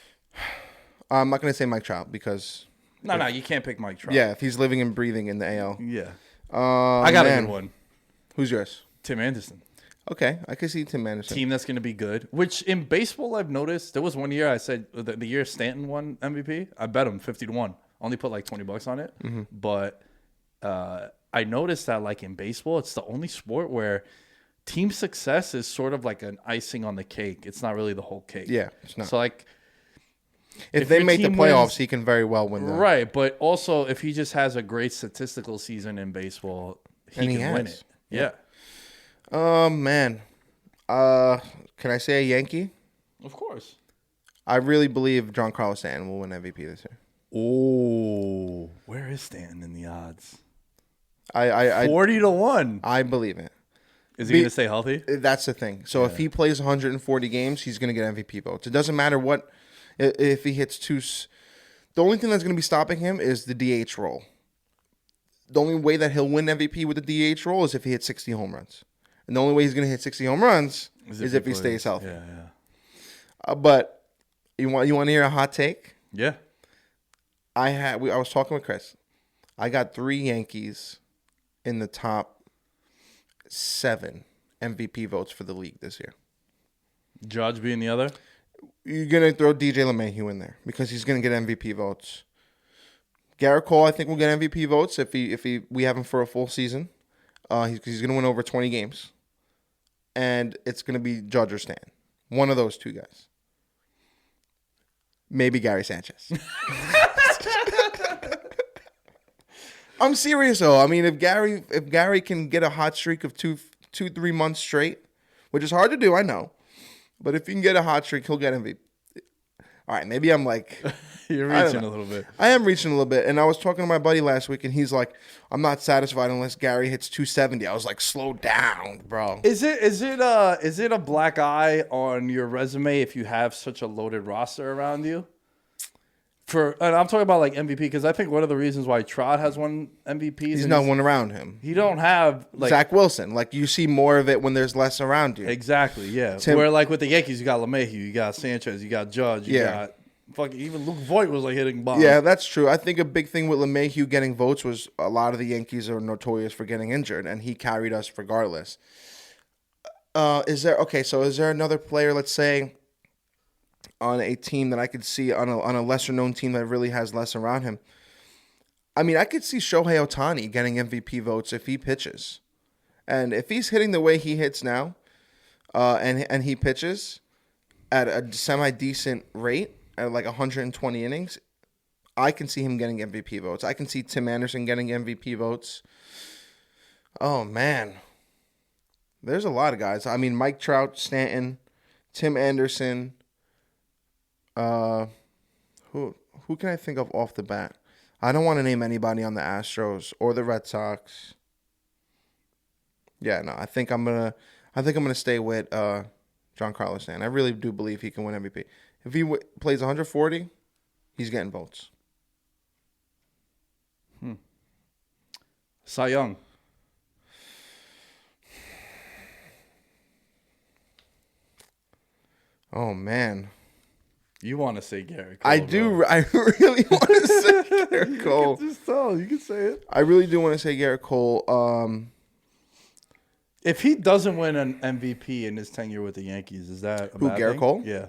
I'm not going to say Mike Trout because... No, you can't pick Mike Trout. Yeah, if he's living and breathing in the AL. Yeah. I got a good one. Who's yours? Tim Anderson. Okay, I can see Tim Anderson. Team that's going to be good. Which in baseball, I've noticed, there was one year I said the year Stanton won MVP, I bet him 50-1. Only put like $20 on it. Mm-hmm. But I noticed that like in baseball, it's the only sport where team success is sort of like an icing on the cake. It's not really the whole cake. Yeah, it's not. So like... If they make the playoffs, wins, he can very well win them. Right, but also if he just has a great statistical season in baseball, he can win it. Yeah. Man. Can I say a Yankee? Of course. I really believe John Carlos Stanton will win MVP this year. Oh, where is Stanton in the odds? I 40-1. I believe it. Is he going to stay healthy? That's the thing. So if he plays 140 games, he's going to get MVP votes. It doesn't matter what. If he hits 2, the only thing that's going to be stopping him is the DH role. The only way that he'll win MVP with the DH role is if he hits 60 home runs. And the only way he's going to hit 60 home runs is if he stays healthy. Yeah. But you want to hear a hot take? Yeah. I was talking with Chris. I got 3 Yankees in the top 7 MVP votes for the league this year. Judge being the other? You're going to throw DJ LeMahieu in there because he's going to get MVP votes. Garrett Cole, I think, will get MVP votes if we have him for a full season. He's going to win over 20 games. And it's going to be Judge or Stan. One of those 2 guys. Maybe Gary Sanchez. I'm serious, though. I mean, if Gary can get a hot streak of 2-3 months straight, which is hard to do, I know. But if he can get a hot streak, he'll get MVP. all right, maybe I'm like, You're I don't reaching a know. little bit. I am reaching a little bit. And I was talking to my buddy last week, and he's like, I'm not satisfied unless Gary hits 270. I was like, slow down, bro. Is it a black eye on your resume if you have such a loaded roster around you? And I'm talking about like MVP because I think one of the reasons why Trot has won MVPs. He's not one around him. He don't have like Zach Wilson. Like, you see more of it when there's less around you. exactly, yeah. Tim- Where like with the Yankees, you got LeMahieu, you got Sanchez, you got Judge, you got fucking even Luke Voigt was like hitting bombs. Yeah, that's true. I think a big thing with LeMahieu getting votes was a lot of the Yankees are notorious for getting injured, and he carried us regardless. Is there another player, let's say, on a team that I could see on a lesser known team that really has less around him? I mean, I could see Shohei Ohtani getting MVP votes if he pitches, and if he's hitting the way he hits now, and he pitches at a semi decent rate at like 120 innings, I can see him getting MVP votes. I can see Tim Anderson getting MVP votes. Oh man, there's a lot of guys. I mean, Mike Trout, Stanton, Tim Anderson. Who can I think of off the bat? I don't want to name anybody on the Astros or the Red Sox. Yeah, no, I think I'm gonna stay with Giancarlo Stanton. I really do believe he can win MVP. If he plays 140, he's getting votes. Cy Young. Oh man. You want to say Garrett Cole? I do. I really want to say Garrett Cole. Just tell. You can say it. I really do want to say Garrett Cole. If he doesn't win an MVP in his tenure with the Yankees, is that a bad Garrett thing? Cole? Yeah.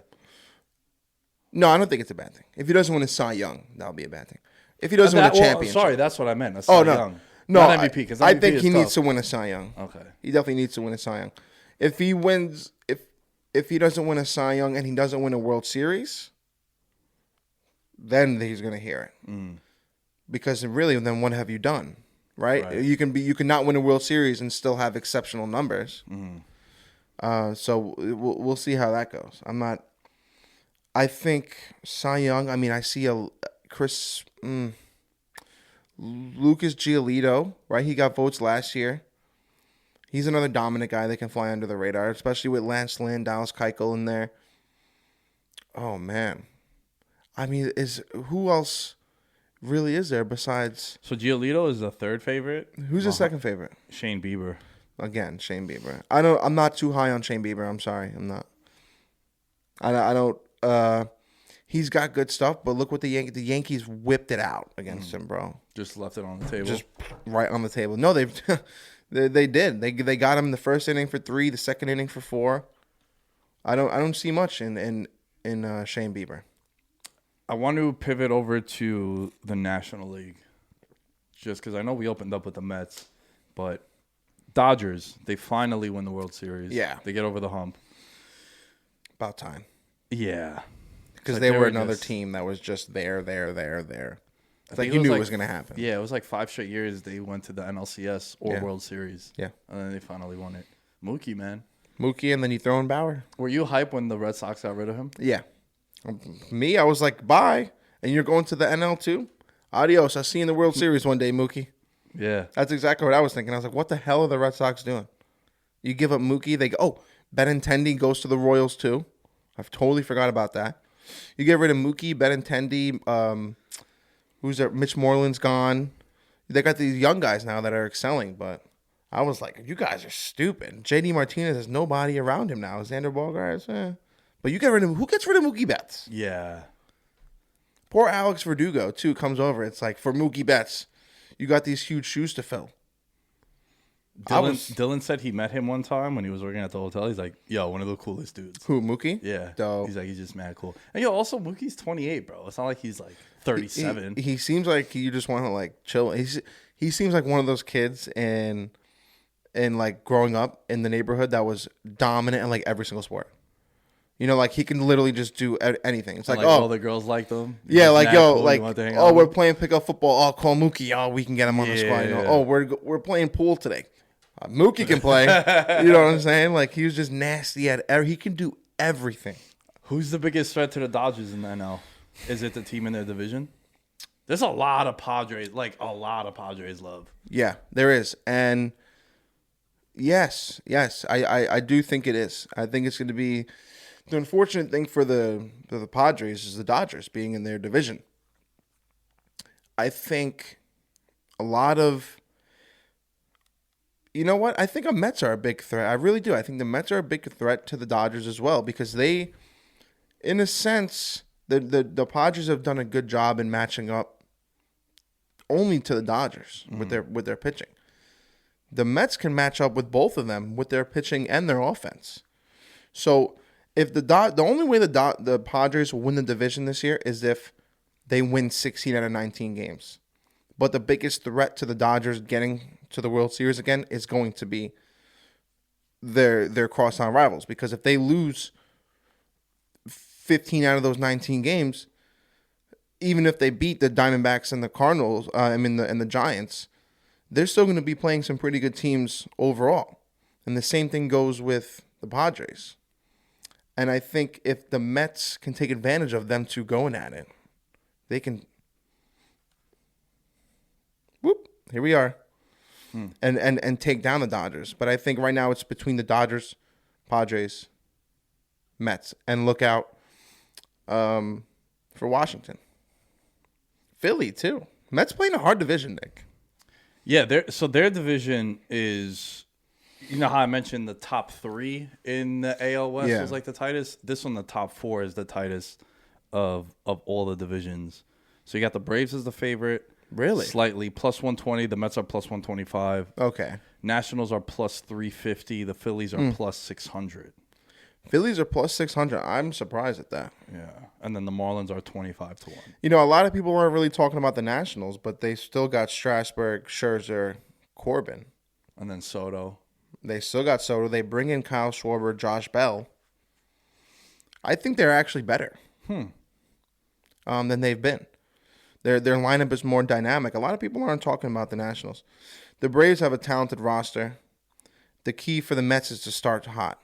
No, I don't think it's a bad thing. If he doesn't win a Cy Young, that'll be a bad thing. If he doesn't win a championship. Sorry, that's what I meant. A Cy Young. No, Not MVP. Because I think he needs to win a Cy Young. Okay. He definitely needs to win a Cy Young. If he wins, if he doesn't win a Cy Young and he doesn't win a World Series, then he's gonna hear it. Because really, then what have you done? Right? You can not win a World Series and still have exceptional numbers. So we'll see how that goes. I think Cy Young. I mean, I see Lucas Giolito. Right? He got votes last year. He's another dominant guy that can fly under the radar, especially with Lance Lynn, Dallas Keuchel in there. Oh man, I mean, who else really is there besides? So Giolito is the third favorite. Who's the second favorite? Shane Bieber. Again, Shane Bieber. I'm not too high on Shane Bieber. I'm sorry. I'm not. I don't. He's got good stuff, but look what the Yankees whipped it out against him, bro. Just left it on the table. Just right on the table. No, they did. They got him in the first inning for 3, the second inning for 4. I don't see much in Shane Bieber. I want to pivot over to the National League, just because I know we opened up with the Mets, but Dodgers, they finally win the World Series. Yeah. They get over the hump. About time. Yeah. Because they were another team that was just there. It's like you knew it was going to happen. Yeah, it was like 5 straight years they went to the NLCS or Yeah. World Series. Yeah. And then they finally won it. Mookie, man. Mookie, and then you throw in Bauer. Were you hyped when the Red Sox got rid of him? Yeah. Me, I was like, bye. And you're going to the NL too? Adios. I'll see you in the World Series one day, Mookie. Yeah. That's exactly what I was thinking. I was like, what the hell are the Red Sox doing? You give up Mookie, they go, oh, Benintendi goes to the Royals too. I've totally forgot about that. You get rid of Mookie, Benintendi, who's there? Mitch Moreland's gone. They got these young guys now that are excelling, but I was like, you guys are stupid. JD Martinez has nobody around him now. Xander Bogaerts, But you get rid of who gets rid of Mookie Betts? Yeah. Poor Alex Verdugo, too, comes over. It's like, for Mookie Betts, you got these huge shoes to fill. Dylan said he met him one time when he was working at the hotel. He's like, yo, one of the coolest dudes. Who, Mookie? Yeah. Dope. He's like, he's just mad cool. And yo, also, Mookie's 28, bro. It's not like he's like 37. He seems like you just want to like chill. He seems like one of those kids in like growing up in the neighborhood that was dominant in like every single sport. You know, like he can literally just do anything. It's like oh, all the girls like them. Yeah, like yo, cool, like oh, we're playing pickup football. Oh, call Mookie. Oh, we can get him on the squad. You know? Oh, we're playing pool today. Mookie can play. You know what I'm saying? Like he was just nasty at. He can do everything. Who's the biggest threat to the Dodgers in the NL? Is it the team in their division? There's a lot of Padres, like a lot of Padres love. Yeah, there is. And yes, I do think it is. I think it's going to be the unfortunate thing for the Padres is the Dodgers being in their division. I think a lot of, you know what? I think the Mets are a big threat. I really do. I think the Mets are a big threat to the Dodgers as well because they, in a sense, the Padres have done a good job in matching up only to the Dodgers with their pitching. The Mets can match up with both of them with their pitching and their offense. So if the only way the Padres will win the division this year is if they win 16 out of 19 games. But the biggest threat to the Dodgers getting to the World Series again is going to be their crosstown rivals, because if they lose 15 out of those 19 games, even if they beat the Diamondbacks and the Cardinals, and the Giants, they're still going to be playing some pretty good teams overall. And the same thing goes with the Padres. And I think if the Mets can take advantage of them two going at it, they can. Whoop! Here we are, and take down the Dodgers. But I think right now it's between the Dodgers, Padres, Mets, and look out for Washington. Philly, too. Mets playing a hard division, Nick. Yeah, their division is, you know how I mentioned the top 3 in the AL West was like the tightest? This one, the top 4, is the tightest of all the divisions. So you got the Braves as the favorite. Really? Slightly. Plus 120. The Mets are plus 125. Okay. Nationals are plus 350. The Phillies are plus 600. Phillies are plus 600. I'm surprised at that. Yeah. And then the Marlins are 25 to 1. You know, a lot of people aren't really talking about the Nationals, but they still got Strasburg, Scherzer, Corbin. And then Soto. They still got Soto. They bring in Kyle Schwarber, Josh Bell. I think they're actually better than they've been. Their lineup is more dynamic. A lot of people aren't talking about the Nationals. The Braves have a talented roster. The key for the Mets is to start hot.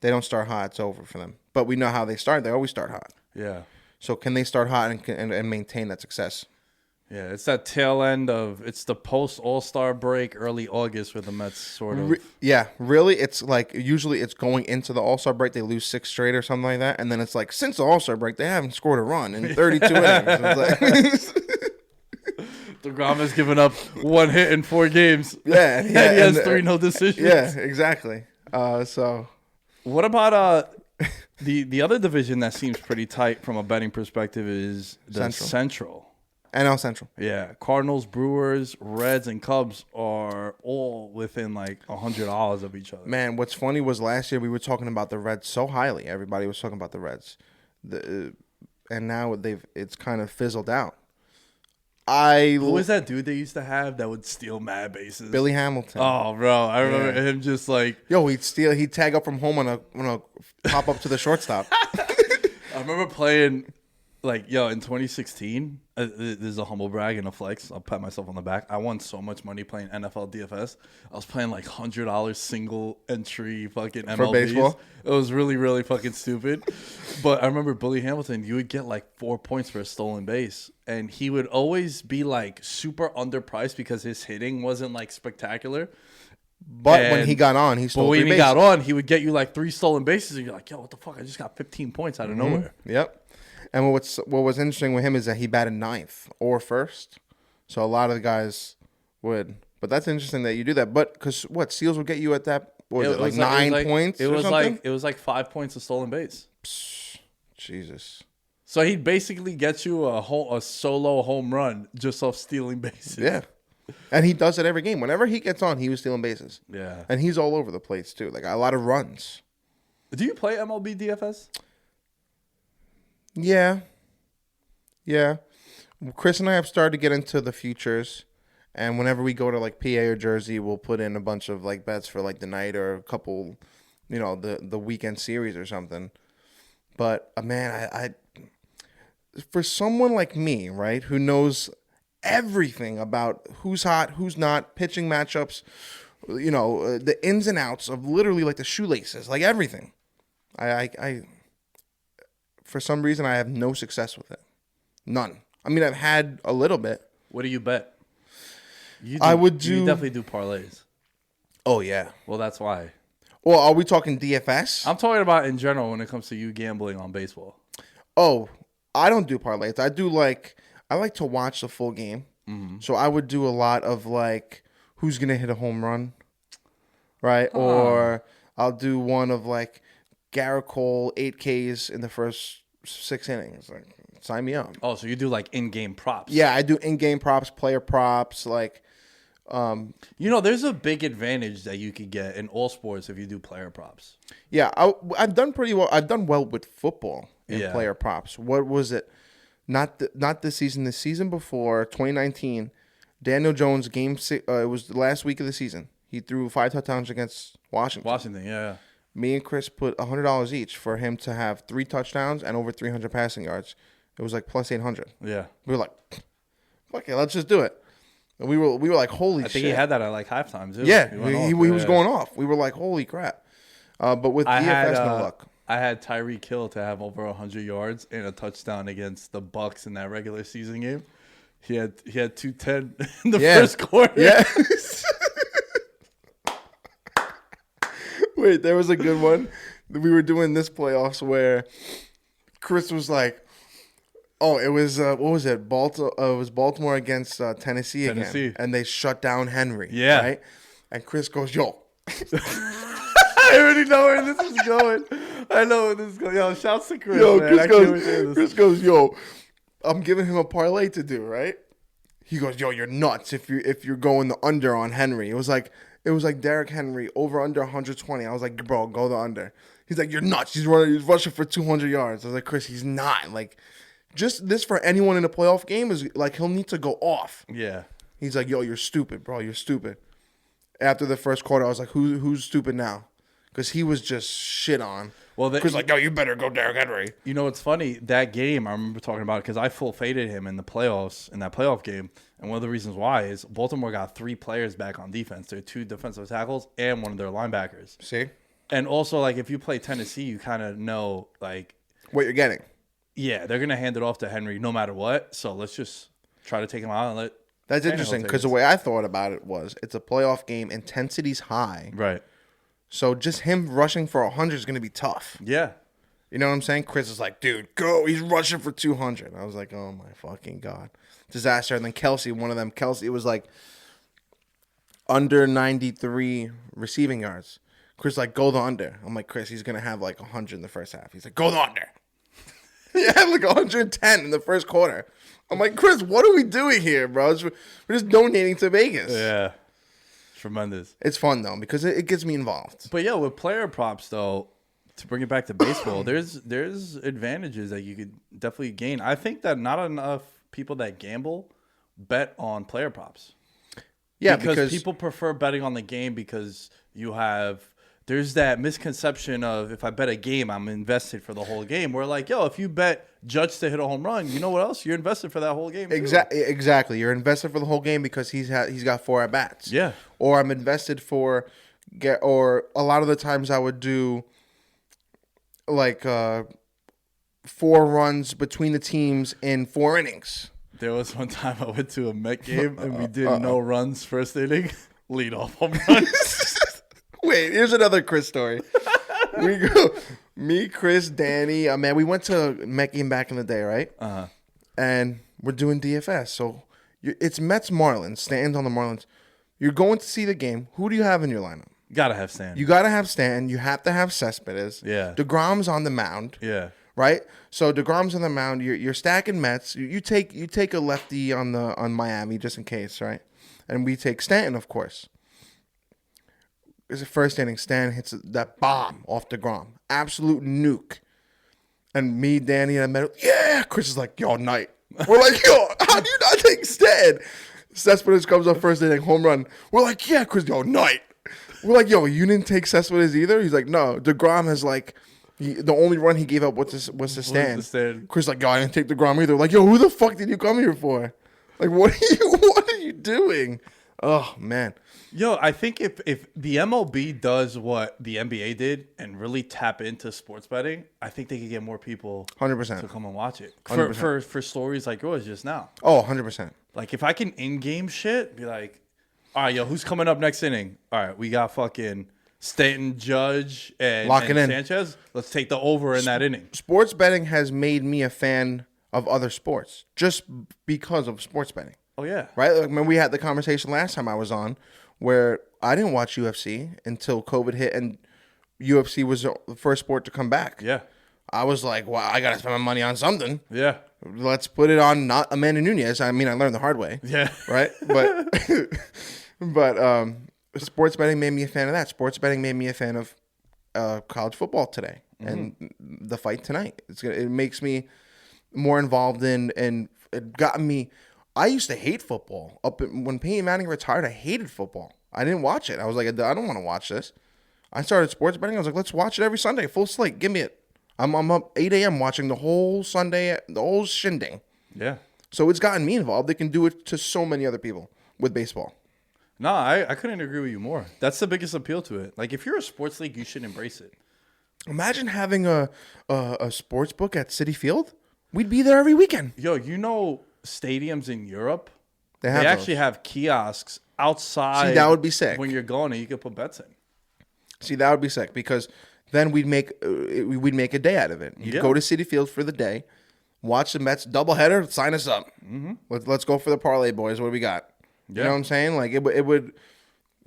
They don't start hot, it's over for them. But we know how they start. They always start hot. Yeah. So can they start hot and maintain that success? Yeah, it's that tail end of, it's the post-All-Star break, early August, where the Mets sort of. Really, it's like usually it's going into the All-Star break. They lose 6 straight or something like that. And then it's like, since the All-Star break, they haven't scored a run in 32 innings. It's like DeGrom has given up 1 hit in 4 games. Yeah. And he has 3 no decisions. Yeah, exactly. So. What about the other division that seems pretty tight from a betting perspective is the Central. NL Central. Yeah. Cardinals, Brewers, Reds, and Cubs are all within like $100 of each other. Man, what's funny was last year we were talking about the Reds so highly. Everybody was talking about the Reds. And now it's kind of fizzled out. Who was that dude they used to have that would steal mad bases? Billy Hamilton. Oh, bro. I remember him just like... Yo, he'd tag up from home on a pop up to the shortstop. I remember playing... Like, yo, in 2016, this is a humble brag and a flex. I'll pat myself on the back. I won so much money playing NFL DFS. I was playing like $100 single entry fucking MLBs. For baseball? It was really, really fucking stupid. But I remember Billy Hamilton, you would get like 4 points for a stolen base. And he would always be like super underpriced because his hitting wasn't like spectacular. But when he got on, he stole 3 bases. When he got on, he would get you like 3 stolen bases. And you're like, yo, what the fuck? I just got 15 points out of nowhere. Yep. And what was interesting with him is that he batted 9th or 1st. So a lot of the guys would. But that's interesting that you do that. But because Seals would get you at that, what was it, like 9 points or something? It was like 5 points a stolen base. Psh, Jesus. So he'd basically get you a solo home run just off stealing bases. Yeah. And he does it every game. Whenever he gets on, he was stealing bases. Yeah. And he's all over the place, too. Like a lot of runs. Do you play MLB DFS? Yeah. Chris and I have started to get into the futures, and whenever we go to like PA or Jersey, we'll put in a bunch of like bets for like the night or a couple, the weekend series or something. But man, I for someone like me, right, who knows everything about who's hot, who's not, pitching matchups, the ins and outs of literally like the shoelaces, like everything. I for some reason, I have no success with it. None. I mean, I've had a little bit. What do you bet? You definitely do parlays. Oh, yeah. Well, that's why. Well, are we talking DFS? I'm talking about in general when it comes to you gambling on baseball. Oh, I don't do parlays. I like to watch the full game. Mm-hmm. So I would do a lot of like who's going to hit a home run, right? Oh. Or I'll do one of like Garrett Cole, 8 Ks in the first 6 innings. Like, sign me up. Oh, so you do like in-game props. Yeah, I do in-game props, player props, like there's a big advantage that you could get in all sports if you do player props. Yeah, I've done pretty well. I've done well with football in player props. What was it? Not this season. The season before, 2019, Daniel Jones game 6. It was the last week of the season. He threw 5 touchdowns against Washington. Yeah. Me and Chris put $100 each for him to have 3 touchdowns and over 300 passing yards. It was like plus 800. Yeah. We were like, okay, let's just do it. And we were like, holy shit. I think he had that at like halftime too. Yeah, he was going off. We were like, holy crap. But with DFS, no luck. I had Tyreek Hill to have over 100 yards and a touchdown against the Bucks in that regular season game. He had 210 in the first quarter. Yeah. Wait, there was a good one. We were doing this playoffs where Chris was like, oh, it was what was it? It was Baltimore against Tennessee again, and they shut down Henry. Yeah, right. And Chris goes, "Yo, I already know where this is going. I know where this is going. Yo, shouts to Chris. Yo, man. Chris goes, yo, I'm giving him a parlay to do, right? He goes, yo, you're nuts if you're going the under on Henry. It was like Derrick Henry over under 120. I was like, bro, go the under. He's like, you're nuts. He's rushing for 200 yards. I was like, Chris, he's not. Like, just this for anyone in a playoff game is like he'll need to go off. Yeah. He's like, yo, you're stupid, bro. You're stupid. After the first quarter, I was like, who's stupid now? Because he was just shit on. Well, Chris like, yo, you better go Derrick Henry. You know what's funny? That game, I remember talking about it because I full faded him in the playoffs, in that playoff game. And one of the reasons why is Baltimore got 3 players back on defense. Their 2 defensive tackles and one of their linebackers. See? And also, like, if you play Tennessee, you kind of know, like, what you're getting. Yeah, they're going to hand it off to Henry no matter what. So let's just try to take him out and let. That's interesting because the way I thought about it was it's a playoff game. Intensity's high. Right. So just him rushing for 100 is going to be tough. Yeah. You know what I'm saying? Chris is like, dude, go. He's rushing for 200. I was like, oh, my fucking God. Disaster. And then Kelsey, one of them, it was like under 93 receiving yards. Chris like, go the under. I'm like, Chris, he's going to have like 100 in the first half. He's like, go the under. He had like 110 in the first quarter. I'm like, Chris, what are we doing here, bro? We're just donating to Vegas. Yeah. Tremendous. It's fun, though, because it gets me involved. But, yeah, with player props, though, to bring it back to baseball, there's advantages that you could definitely gain. I think that not enough people that gamble bet on player props. Yeah, because people prefer betting on the game because there's that misconception of if I bet a game, I'm invested for the whole game. We're like, yo, if you bet Judge to hit a home run, you know what else? You're invested for that whole game. Exactly. You're invested for the whole game because he's got 4 at bats. Yeah. Or I'm invested or a lot of the times I would do like 4 runs between the teams in 4 innings. There was one time I went to a Met game and we did no runs first inning, lead off home runs. Wait, here's another Chris story. We go, me, Chris, Danny. Man, we went to Met game back in the day, right? Uh-huh. And we're doing DFS. So it's Mets Marlins. Stanton's on the Marlins. You're going to see the game. Who do you have in your lineup? Gotta have Stan. You gotta have Stan. You have to have Cespedes. Yeah. DeGrom's on the mound. Yeah. Right. So DeGrom's on the mound. You're stacking Mets. You take a lefty on Miami just in case, right? And we take Stanton, of course. It's the first inning. Stan hits that bomb off DeGrom. Absolute nuke. And me, Danny, and I met. Yeah. Chris is like, yo, night. We're like, yo, how do you not take Stan? Cespedes comes up first inning, home run. We're like, yeah, Chris, yo, night. We're like, yo, you didn't take Cespedes either? He's like, no. DeGrom has like, the only run he gave up was to Stan. Chris like, yo, I didn't take DeGrom either. Like, yo, who the fuck did you come here for? Like, what are you doing? Oh, man. Yo, I think if the MLB does what the NBA did and really tap into sports betting, I think they could get more people 100%. to come and watch it. 100%. For stories like yours just now. Oh, 100%. Like, if I can in-game shit, be like, all right, yo, who's coming up next inning? All right, we got fucking Stanton, Judge, and Sanchez. Let's take the over in that inning. Sports betting has made me a fan of other sports just because of sports betting. Oh, yeah. Right? Like, when we had the conversation last time I was on where I didn't watch UFC until COVID hit and UFC was the first sport to come back. Yeah. I was like, well, I got to spend my money on something. Yeah. Let's put it on not Amanda Nunes. I mean, I learned the hard way. Yeah. Right? But sports betting made me a fan of that. Sports betting made me a fan of college football today and the fight tonight. It makes me more involved in, and it got me. I used to hate football. When Peyton Manning retired, I hated football. I didn't watch it. I was like, I don't want to watch this. I started sports betting. I was like, let's watch it every Sunday, full slate. Give me it. I'm up 8 a.m. watching the whole Sunday, the whole shindig. Yeah. So it's gotten me involved. They can do it to so many other people with baseball. No, I couldn't agree with you more. That's the biggest appeal to it. Like, if you're a sports league, you should embrace it. Imagine having a sports book at Citi Field. We'd be there every weekend. Yo, stadiums in Europe, they those. actually have kiosks outside. See, that would be sick. When you're going, and you could put bets in. See, that would be sick because then we'd make a day out of it. You'd go to Citi Field for the day, watch the Mets doubleheader, sign us up. Mm-hmm. Let's go for the parlay, boys. What do we got? Yeah. You know what I'm saying? Like it would,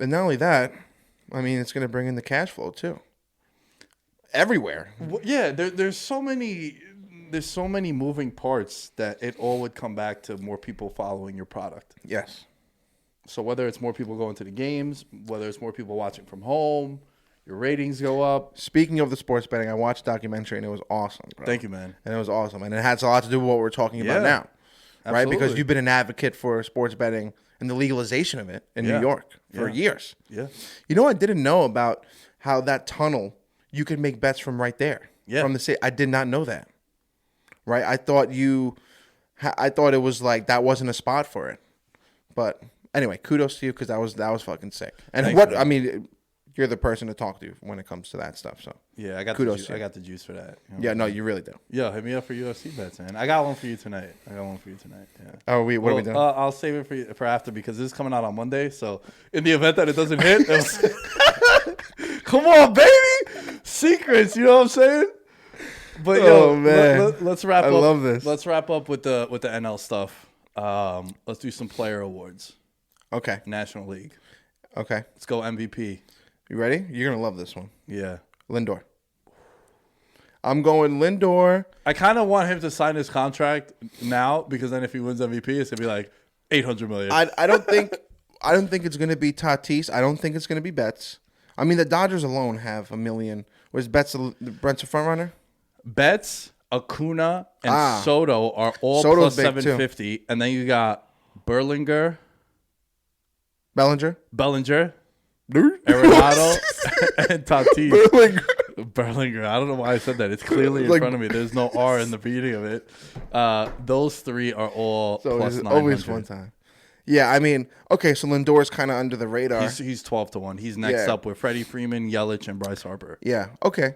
and not only that, I mean, it's going to bring in the cash flow too. Everywhere. Well, yeah, there's so many moving parts that it all would come back to more people following your product. Yes. So whether it's more people going to the games, whether it's more people watching from home, your ratings go up. Speaking of the sports betting, I watched a documentary and it was awesome, bro. Thank you, man. And it was awesome. And it has a lot to do with what we're talking about now. Absolutely. Right? Because you've been an advocate for sports betting and the legalization of it in New York for years. Yeah. You know, I didn't know about how that tunnel, you could make bets from right there. Yeah. From the city. I did not know that. Right? I thought it was like that wasn't a spot for it. But anyway, kudos to you because that was fucking sick. And thanks, I mean, you're the person to talk to when it comes to that stuff. So yeah, I got kudos. I got the juice for that. You know no, you really do. Yo, hit me up for UFC bets, man. I got one for you tonight. Yeah. Oh, what are we doing? I'll save it for after because this is coming out on Monday. So in the event that it doesn't hit, come on, baby, secrets. You know what I'm saying? But man, let's wrap up. I love this. Let's wrap up with the NL stuff. Let's do some player awards. Okay. National League. Okay. Let's go MVP. You ready? You're gonna love this one. Yeah. Lindor. I'm going Lindor. I kind of want him to sign his contract now because then if he wins MVP, it's gonna be like $800 million. I don't think it's gonna be Tatis. I don't think it's gonna be Betts. I mean, the Dodgers alone have $1 million. Was Betts Brent's a front runner? Betts, Acuna, and Soto are all Soto's plus 750, too. And then you got Bellinger, Arenado, and Tatis. Bellinger. I don't know why I said that. It's clearly in front of me. There's no R in the beginning of it. Those three are all plus 900. Always one time. Yeah, I mean, okay, so Lindor's kind of under the radar. He's 12-1. He's next up with Freddie Freeman, Yelich, and Bryce Harper. Yeah, okay.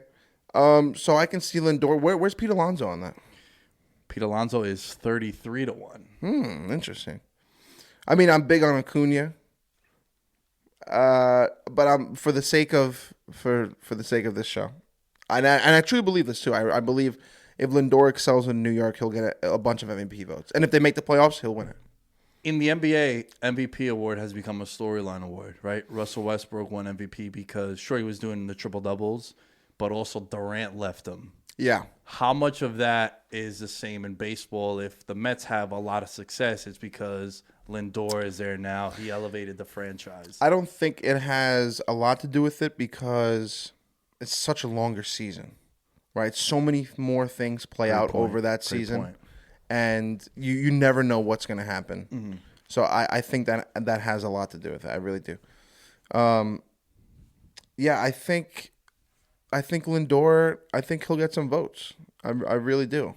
So I can see Lindor. Where's Pete Alonso on that? Pete Alonso is 33-1. Interesting. I mean, I'm big on Acuna. But I'm for the sake of this show, and I truly believe this too. I believe if Lindor excels in New York, he'll get a bunch of MVP votes, and if they make the playoffs, he'll win it. In the NBA, MVP award has become a storyline award, right? Russell Westbrook won MVP because sure he was doing the triple doubles, but also Durant left him. Yeah. How much of that is the same in baseball? If the Mets have a lot of success, it's because Lindor is there now. He elevated the franchise. I don't think it has a lot to do with it because it's such a longer season, right? So many more things play out over that season, and you never know what's going to happen. Mm-hmm. So I think that has a lot to do with it. I really do. Yeah, I think Lindor, I think he'll get some votes. I really do.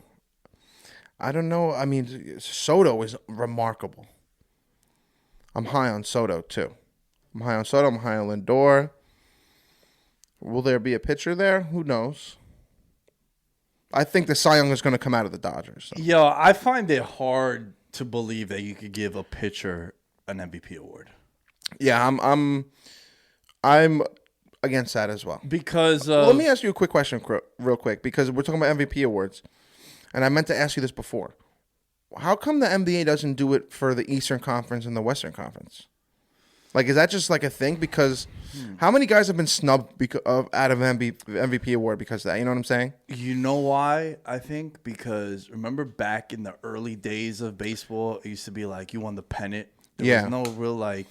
I don't know. I mean, Soto is remarkable. I'm high on Soto, too. I'm high on Soto. I'm high on Lindor. Will there be a pitcher there? Who knows? I think the Cy Young is going to come out of the Dodgers. So. Yo, I find it hard to believe that you could give a pitcher an MVP award. Yeah, I'm against that as well. Because Let me ask you a quick question, real quick, because we're talking about MVP awards, and I meant to ask you this before. How come the NBA doesn't do it for the Eastern Conference and the Western Conference? Like, is that just like a thing? Because how many guys have been snubbed out of MVP award because of that? You know what I'm saying? You know why, I think? Because remember back in the early days of baseball, it used to be like you won the pennant. There was no real like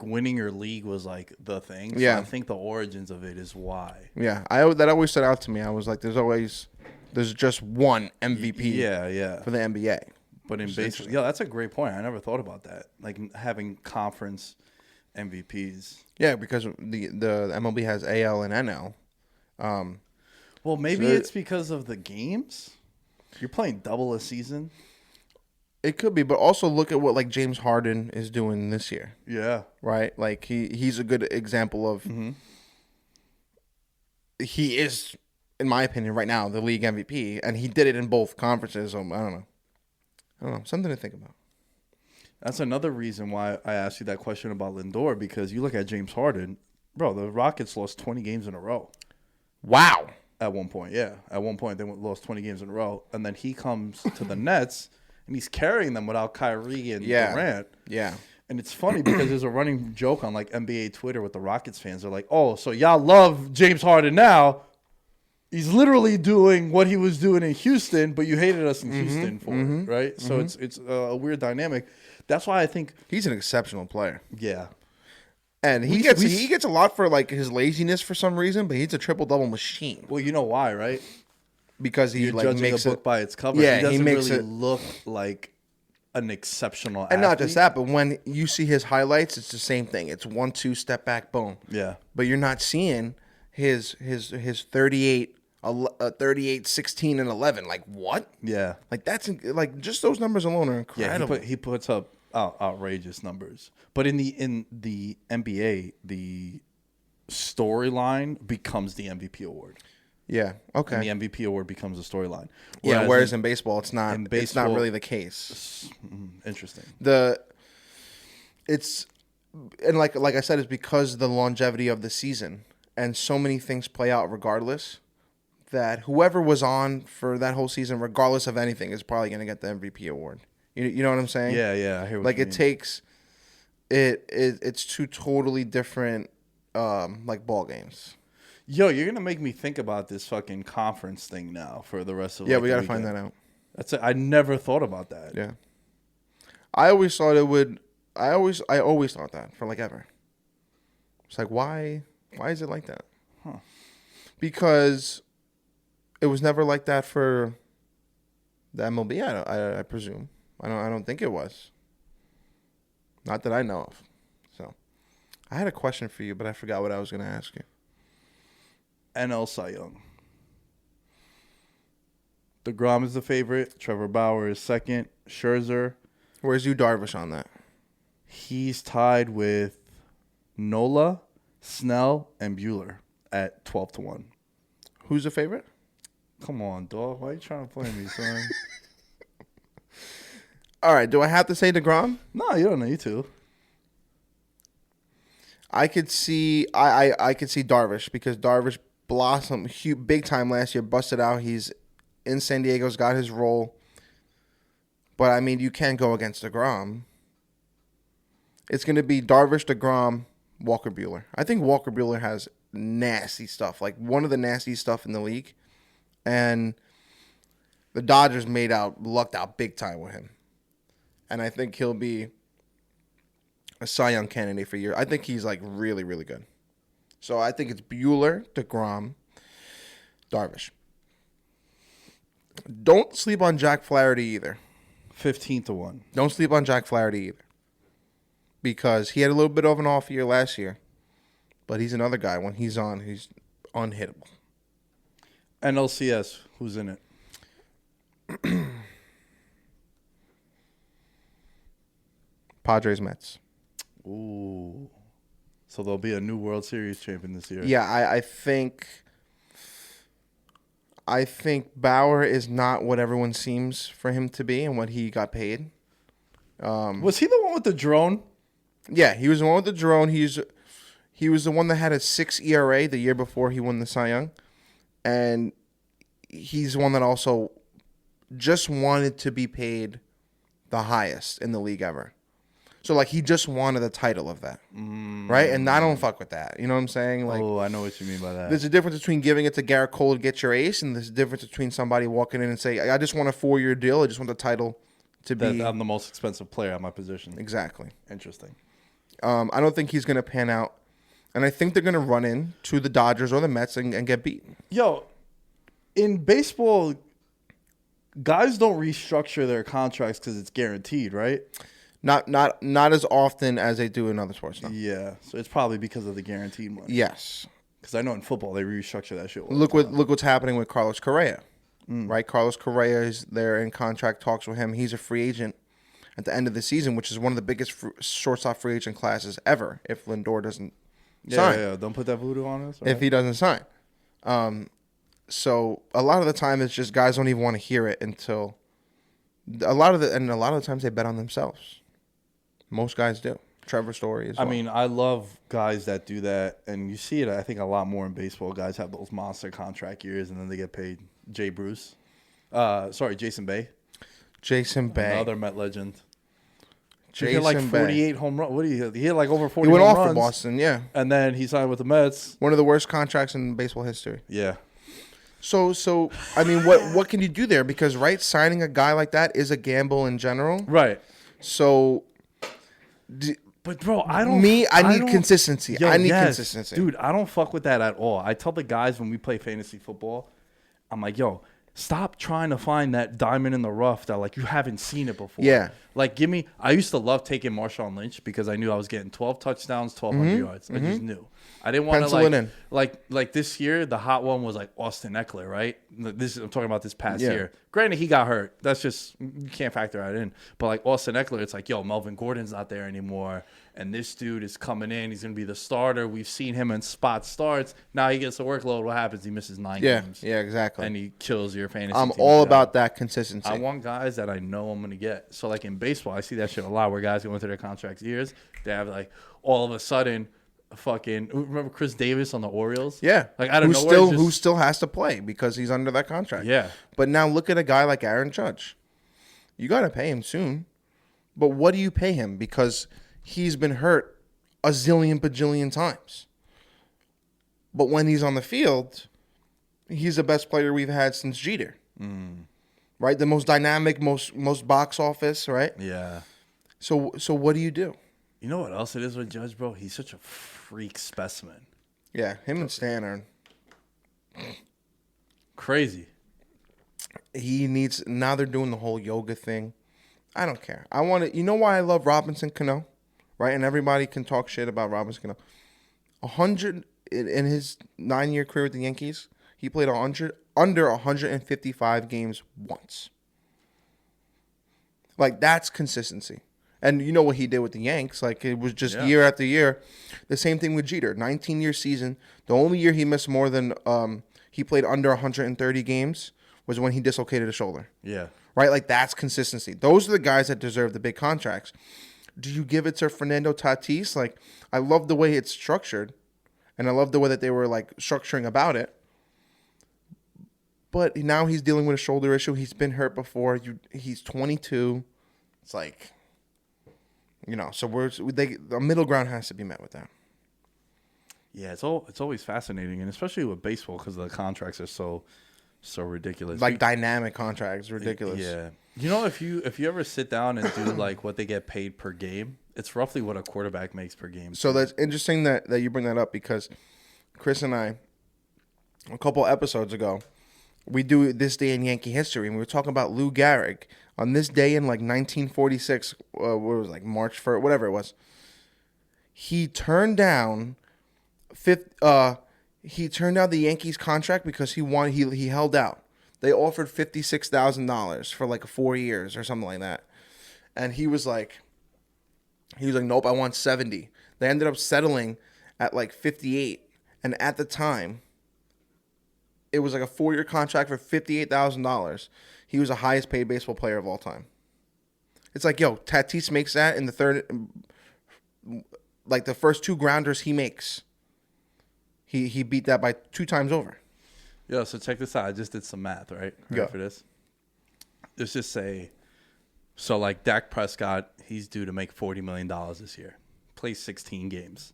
winning your league was like the thing. So I think the origins of it is why. Yeah, that always stood out to me. I was like, there's just one MVP for the NBA. But in baseball, yeah, that's a great point. I never thought about that. Like having conference MVPs. Yeah, because the MLB has AL and NL. Well, maybe it's because of the games. You're playing double a season. It could be, but also look at what like James Harden is doing this year. Yeah. Right? Like he's a good example of he is, in my opinion, right now, the league MVP, and he did it in both conferences. So I don't know. Something to think about. That's another reason why I asked you that question about Lindor, because you look at James Harden, bro, the Rockets lost 20 games in a row. Wow. At one point, yeah. At one point, they lost 20 games in a row. And then he comes to the Nets, and he's carrying them without Kyrie and Durant. Yeah. And it's funny because there's a running joke on like NBA Twitter with the Rockets fans. They're like, oh, so y'all love James Harden now. He's literally doing what he was doing in Houston, but you hated us in Houston for it, right? So it's a weird dynamic. That's why I think he's an exceptional player. Yeah. And he gets a lot for like his laziness for some reason, but he's a triple-double machine. Well, you know why, right? Because he You're like judging makes a book it by its cover. Yeah, he doesn't makes really it look like an exceptional and athlete. not just that, but when you see his highlights, it's the same thing. It's 1-2 step back, boom. Yeah. But you're not seeing his 38, 16, and 11. Like what? Yeah. Like that's like just those numbers alone are incredible. Yeah, he puts up outrageous numbers. But in the NBA, the storyline becomes the MVP award. Yeah. Okay. And the MVP award becomes a storyline. Whereas in baseball, it's not. It's not really the case. Interesting. It's like I said, it's because the longevity of the season and so many things play out regardless. That whoever was on for that whole season, regardless of anything, is probably going to get the MVP award. You know what I'm saying? Yeah. I hear what like you it mean. takes it's two totally different like ball games. Yo, you're gonna make me think about this fucking conference thing now for the rest of Yeah, like, we the got to find weekend. that out. That's it. I never thought about that. Yeah. I always thought it would. I always thought that for like ever. It's like why is it like that? Huh. Because it was never like that for the MLB. I presume. I don't think it was. Not that I know of. So, I had a question for you, but I forgot what I was going to ask you. NL Cy Young. DeGrom is the favorite. Trevor Bauer is second. Scherzer. Where's you Darvish on that? He's tied with Nola, Snell, and Bueller at 12-1. Who's the favorite? Come on, dog. Why are you trying to play me, son? All right. Do I have to say DeGrom? No, you don't need to. I could see I could see Darvish because Darvish blossomed big time last year, busted out. He's in San Diego's got his role. But I mean, you can't go against DeGrom. It's going to be Darvish, DeGrom, Walker Buehler. I think Walker Buehler has nasty stuff, like one of the nastiest stuff in the league. And the Dodgers lucked out big time with him. And I think he'll be a Cy Young candidate for year. I think he's like really, really good. So I think it's Buehler, DeGrom, Darvish. Don't sleep on Jack Flaherty either. 15-1. Don't sleep on Jack Flaherty either. Because he had a little bit of an off year last year. But he's another guy. When he's on, he's unhittable. NLCS, who's in it? Padres, Mets. Ooh. So there'll be a new World Series champion this year. Yeah, I think Bauer is not what everyone seems for him to be and what he got paid. Was he the one with the drone? Yeah, he was the one with the drone. He was the one that had a 6 ERA the year before he won the Cy Young. And he's the one that also just wanted to be paid the highest in the league ever. So, like, he just wanted the title of that, right? And I don't fuck with that. You know what I'm saying? Like, I know what you mean by that. there's a difference between giving it to Garrett Cole to get your ace, and there's a difference between somebody walking in and saying, I just want a 4-year deal. I just want the title to be. I'm the most expensive player at my position. Exactly. Interesting. I don't think he's going to pan out. And I think they're going to run in to the Dodgers or the Mets and get beaten. Yo, in baseball, guys don't restructure their contracts because it's guaranteed, right? Not as often as they do in other sports. No. Yeah, so it's probably because of the guaranteed money. Yes. Because I know in football they restructure that shit. Look what's happening with Carlos Correa, right? Carlos Correa is there in contract talks with him. He's a free agent at the end of the season, which is one of the biggest shortstop free agent classes ever. If Lindor doesn't sign, yeah, don't put that voodoo on us. Right? If he doesn't sign, so a lot of the time it's just guys don't even want to hear it until a lot of the times they bet on themselves. Most guys do. Trevor Story as well. I mean, I love guys that do that, and you see it, I think, a lot more in baseball. Guys have those monster contract years, and then they get paid. Jason Bay. Jason Bay. Another Met legend. He Jason hit like 48 Bay. home runs. What do you hit? He hit like over 40 He went home off runs. for Boston, yeah. And then he signed with the Mets. One of the worst contracts in baseball history. Yeah. So I mean, what can you do there? Because, right, signing a guy like that is a gamble in general. Right. So... But bro, I need consistency. Yo, I need yes. consistency. Dude, I don't fuck with that at all. I tell the guys when we play fantasy football, I'm like, yo, stop trying to find that diamond in the rough that, like, you haven't seen it before. Yeah. Like, I used to love taking Marshawn Lynch because I knew I was getting 12 touchdowns, 1,200 yards. I just knew. I didn't want to, like this year, the hot one was, like, Austin Eckler, right? I'm talking about this past year. Granted, he got hurt. That's just, you can't factor that in. But, like, Austin Eckler, it's like, yo, Melvin Gordon's not there anymore. And this dude is coming in. He's going to be the starter. We've seen him in spot starts. Now he gets the workload. What happens? He misses 9 games. Yeah, exactly. And he kills your fantasy I'm team. all about that consistency. I want guys that I know I'm going to get. So, like, in baseball, I see that shit a lot where guys go into their contract years. They have, like, all of a sudden, remember Chris Davis on the Orioles? Yeah. Like, I don't know. Who still has to play because he's under that contract. Yeah. But now look at a guy like Aaron Judge. You got to pay him soon. But what do you pay him? Because he's been hurt a zillion bajillion times. But when he's on the field, he's the best player we've had since Jeter. Right? The most dynamic, most box office, right? Yeah. So what do you do? You know what else it is with Judge, bro? He's such a freak specimen. Yeah, him and Stan are crazy. Now they're doing the whole yoga thing. I don't care. You know why I love Robinson Cano? Right? And everybody can talk shit about Robinson Cano. 100 in his 9-year career with the Yankees, he played under 155 games once. Like, that's consistency. And you know what he did with the Yanks? Like, it was just year after year. The same thing with Jeter. 19-year season. The only year he missed more than he played under 130 games was when he dislocated a shoulder. Yeah. Right? Like, that's consistency. Those are the guys that deserve the big contracts. Do you give it to Fernando Tatis? Like, I love the way it's structured, and I love the way that they were, like, structuring about it. But now he's dealing with a shoulder issue. He's been hurt before. He's 22. It's like, you know, so the middle ground has to be met with that. Yeah, it's always fascinating, and especially with baseball because the contracts are so ridiculous. Like, dynamic contracts, ridiculous. Yeah. You know, if you ever sit down and do like what they get paid per game, it's roughly what a quarterback makes per game. So that's interesting that you bring that up because Chris and I, a couple episodes ago, we do This Day in Yankee History, and we were talking about Lou Gehrig on this day in like 1946, what was it, like March 1st, whatever it was. He turned down the Yankees contract because he held out. They offered $56,000 for like 4 years or something like that. And he was like, nope, I want 70. They ended up settling, at like 58, and at the time, it was like a 4-year contract for $58,000. He was the highest paid baseball player of all time. It's like, yo, Tatis makes that in the third, like the first 2 grounders he makes. He beat that by 2 times over. Yo, so check this out. I just did some math, right? Go. For this. Let's just say, so like Dak Prescott, he's due to make $40 million this year. Plays 16 games.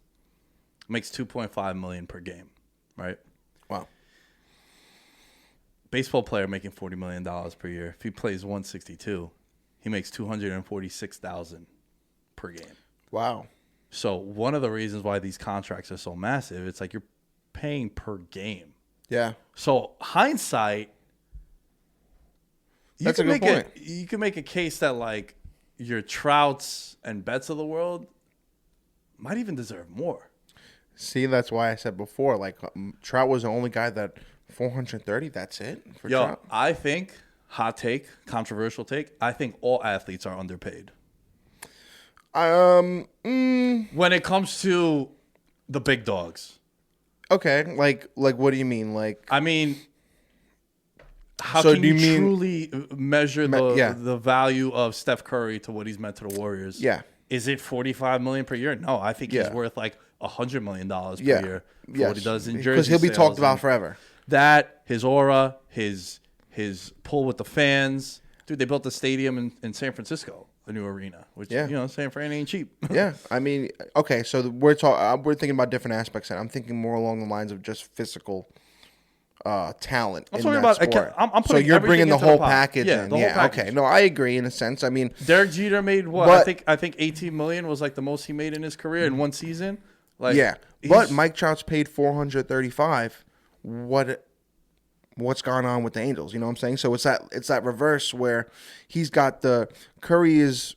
Makes $2.5 million per game, right? Wow. Baseball player making $40 million per year. If he plays 162, he makes $246,000 per game. Wow. So one of the reasons why these contracts are so massive, it's like you're paying per game. Yeah. So hindsight, That's a good point. You can make a case that like your Trouts and Betts of the world might even deserve more. See, that's why I said before, like Trout was the only guy that 430. That's it for Yo, Trout. I think, hot take, controversial take, I think all athletes are underpaid. When it comes to the big dogs. Okay, like what do you mean? Like, I mean, how So can do you you mean- truly measure Yeah. the value of Steph Curry to what he's meant to the Warriors? Yeah. Is it $45 million per year? No, I think he's Yeah. worth like $100 million per yeah, year for what he does in Jersey. because he'll be sales talked about and forever. That, his aura, his pull with the fans. Dude, they built a stadium in San Francisco, a new arena, which, Yeah. you know, San Fran ain't cheap. Yeah, I mean, okay, so we're thinking about different aspects. And I'm thinking more along the lines of just physical talent. I'm in talking that about. sport. I'm so putting you're everything bringing the into whole pot. package Yeah, in. the whole package. Okay. No, I agree in a sense. I mean, Derek Jeter made what? But- I think 18 million was like the most he made in his career in one season. Like, yeah, he's- but Mike Trout's paid 435. What's gone on with the Angels? You know what I'm saying? So it's that reverse where he's got Curry is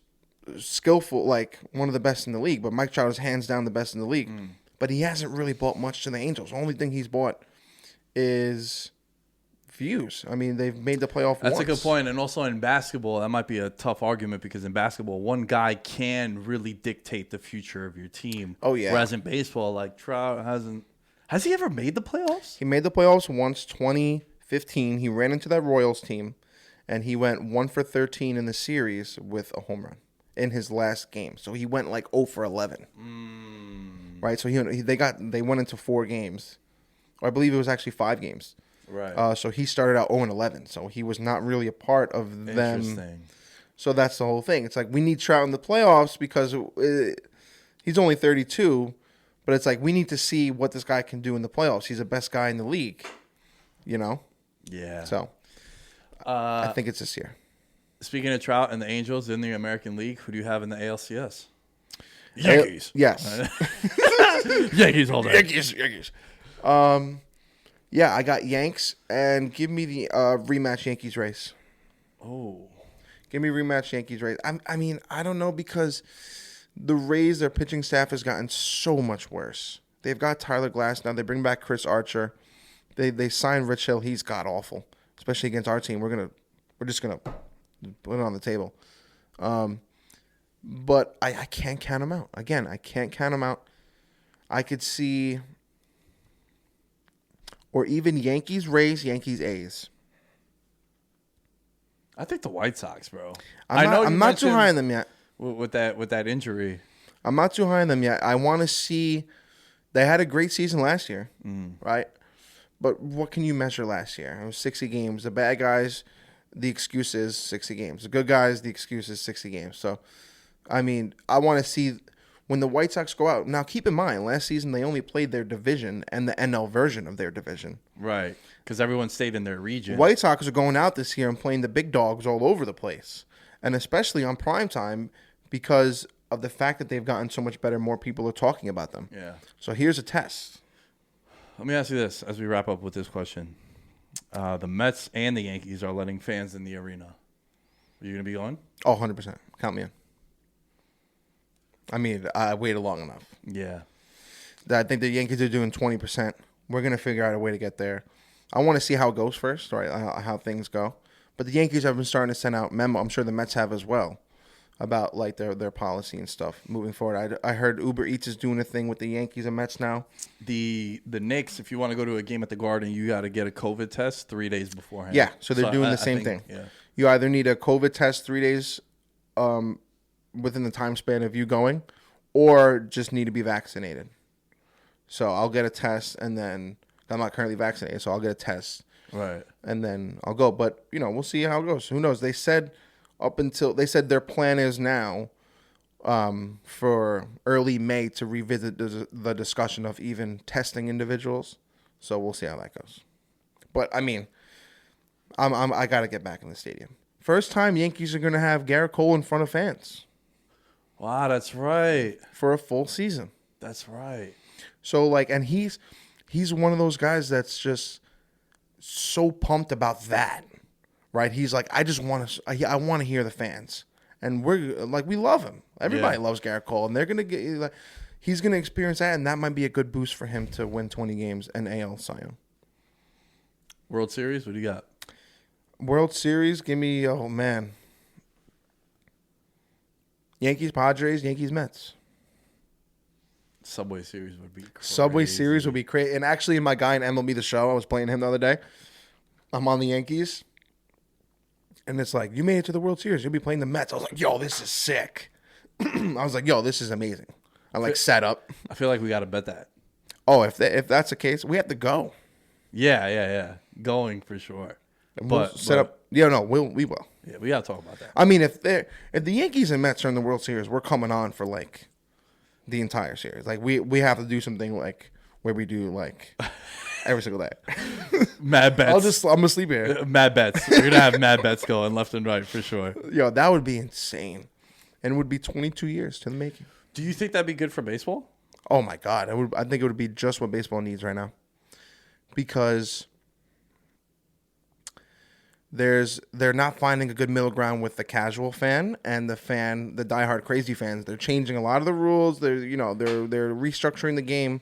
skillful, like one of the best in the league, but Mike Trout is hands down the best in the league. But he hasn't really bought much to the Angels. The only thing he's bought is views. I mean, they've made the playoff That's once. a good point. And also in basketball, that might be a tough argument because in basketball, one guy can really dictate the future of your team. Oh, yeah. Whereas in baseball, like Trout hasn't. Has he ever made the playoffs? He made the playoffs once, 2015. He ran into that Royals team, and he went 1 for 13 in the series with a home run in his last game. So he went like 0 for 11. Right? So they went into 4 games. Or I believe it was actually 5 games. Right. So he started out 0 and 11. So he was not really a part of them. Interesting. So that's the whole thing. It's like we need Trout in the playoffs because he's only 32. But it's like we need to see what this guy can do in the playoffs. He's the best guy in the league, you know? Yeah. So I think it's this year. Speaking of Trout and the Angels in the American League, who do you have in the ALCS? Yankees. Yes. Yankees all day. Yankees. Yeah, I got Yanks, and give me the rematch Yankees race. Oh. Give me rematch Yankees race. I mean, I don't know because the Rays, their pitching staff has gotten so much worse. They've got Tyler Glass now. They bring back Chris Archer. They signed Rich Hill. He's god awful, especially against our team. We're just gonna put it on the table. But I can't count him out. Again, I can't count him out. I could see, or even Yankees Rays, Yankees A's. I think the White Sox, bro. I'm not too high on them yet. With that injury. I'm not too high on them yet. I want to see. They had a great season last year, right? But what can you measure last year? It was 60 games. The bad guys, the excuse is 60 games. The good guys, the excuse is 60 games. So, I mean, I want to see when the White Sox go out. Now, keep in mind, last season they only played their division and the NL version of their division. Right. Because everyone stayed in their region. White Sox are going out this year and playing the big dogs all over the place. And especially on primetime because of the fact that they've gotten so much better, more people are talking about them. Yeah. So here's a test. Let me ask you this as we wrap up with this question. The Mets and the Yankees are letting fans in the arena. Are you going to be going? Oh, 100%. Count me in. I mean, I waited long enough. Yeah. I think the Yankees are doing 20%. We're going to figure out a way to get there. I want to see how it goes first, right? How things go. But the Yankees have been starting to send out memo. I'm sure the Mets have as well. about like their policy and stuff moving forward. I heard Uber Eats is doing a thing with the Yankees and Mets now. The Knicks, if you want to go to a game at the Garden, you got to get a COVID test 3 days beforehand. Yeah, so they're doing the same thing. Yeah. You either need a COVID test 3 days within the time span of you going, or just need to be vaccinated. So I'll get a test, and then I'm not currently vaccinated, so I'll get a test. Right. And then I'll go. But, we'll see how it goes. Who knows? They said their plan is now for early May to revisit the discussion of even testing individuals. So we'll see how that goes. But, I mean, I got to get back in the stadium. First time Yankees are going to have Garrett Cole in front of fans. Wow, that's right. For a full season. That's right. So, and he's one of those guys that's just so pumped about that, right? He's like, I want to hear the fans, and we're like, we love him. Everybody loves Garrett Cole, and they're gonna get, he's gonna experience that, and that might be a good boost for him to win 20 games and AL Cy Young. World Series, what do you got? World Series, give me, Yankees Padres, Yankees Mets. Subway Series would be crazy. Subway Series would be crazy. And actually, my guy in MLB The Show, I was playing him the other day. I'm on the Yankees. And it's like, you made it to the World Series. You'll be playing the Mets. I was like, yo, this is sick. I was like, yo, this is amazing. I set up. I feel like we got to bet that. Oh, if that's the case, we have to go. Yeah. Going for sure. We'll set up. Yeah, no, we will. Yeah, we got to talk about that. I mean, if the Yankees and Mets are in the World Series, we're coming on for the entire series. We have to do something where we do every single day. Mad bets. I'm gonna sleep here. Mad bets. We're gonna have mad bets going left and right for sure. Yo, that would be insane, and it would be 22 years to the making. Do you think that'd be good for baseball? Oh my God, I think it would be just what baseball needs right now, because they're not finding a good middle ground with the casual fan and the diehard crazy fans. They're changing a lot of the rules. They're restructuring the game.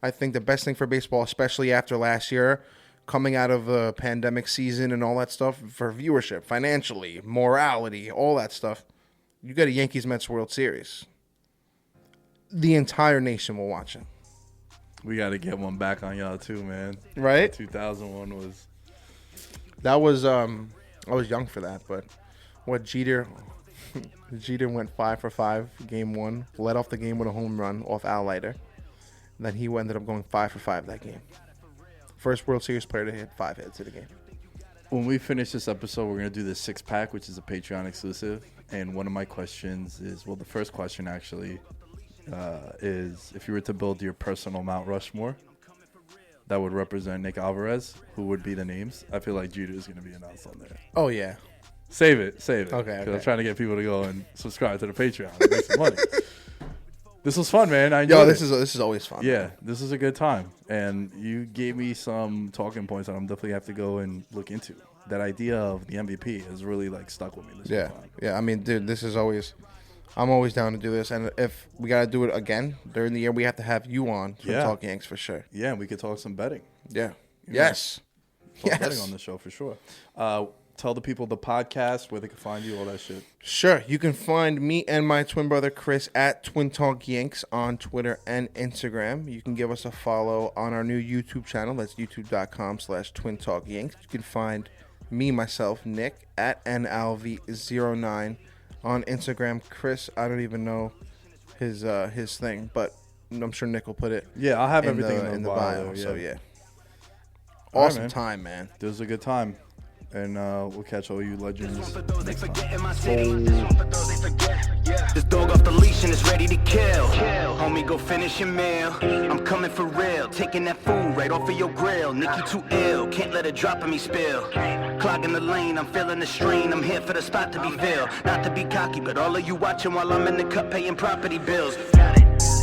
I think the best thing for baseball, especially after last year, coming out of a pandemic season and all that stuff, for viewership, financially, morality, all that stuff, you got a Yankees Mets World Series. The entire nation will watch it. We got to get one back on y'all too, man. Right? 2001 was. That was I was young for that, but what Jeter went 5 for 5 game 1, led off the game with a home run off Al Leiter. And then he ended up going 5 for 5 that game. First World Series player to hit 5 hits in a game. When we finish this episode, we're gonna do the 6-pack, which is a Patreon exclusive. And one of my questions is, the first question actually is, if you were to build your personal Mount Rushmore that would represent Nick Alvarez, who would be the names? I feel like Jeter is going to be announced on there. Oh, yeah. Save it. Okay. Because I'm trying to get people to go and subscribe to the Patreon and make some money. This was fun, man. I enjoyed this is always fun. Yeah, man. This is a good time. And you gave me some talking points that I'm definitely have to go and look into. That idea of the MVP has really stuck with me this whole time. Yeah. I mean, dude, I'm always down to do this. And if we got to do it again during the year, we have to have you on to talk Yanks for sure. Yeah, we could talk some betting. Yeah. Yes. Talk betting on the show for sure. Tell the people the podcast, where they can find you, all that shit. Sure. You can find me and my twin brother Chris at Twin Talk Yanks on Twitter and Instagram. You can give us a follow on our new YouTube channel. That's youtube.com/Twin Talk Yanks. You can find me, myself, Nick, at NLV09 on Instagram. Chris, I don't even know his thing, but I'm sure Nick will put it. Yeah, I'll have everything in the bio. So yeah. Awesome right, time, man. This was a good time. And we'll catch all you legends next time. This dog off the leash and it's ready to kill. Homie, go finish your meal. I'm coming for real. Taking that food right off of your grill. Nikki too ill. Can't let it drop on me spill. Clogging the lane. I'm feeling the strain. I'm here for the spot to be filled. Not to be cocky, but all of you watching while I'm in the cut paying property bills. Got it.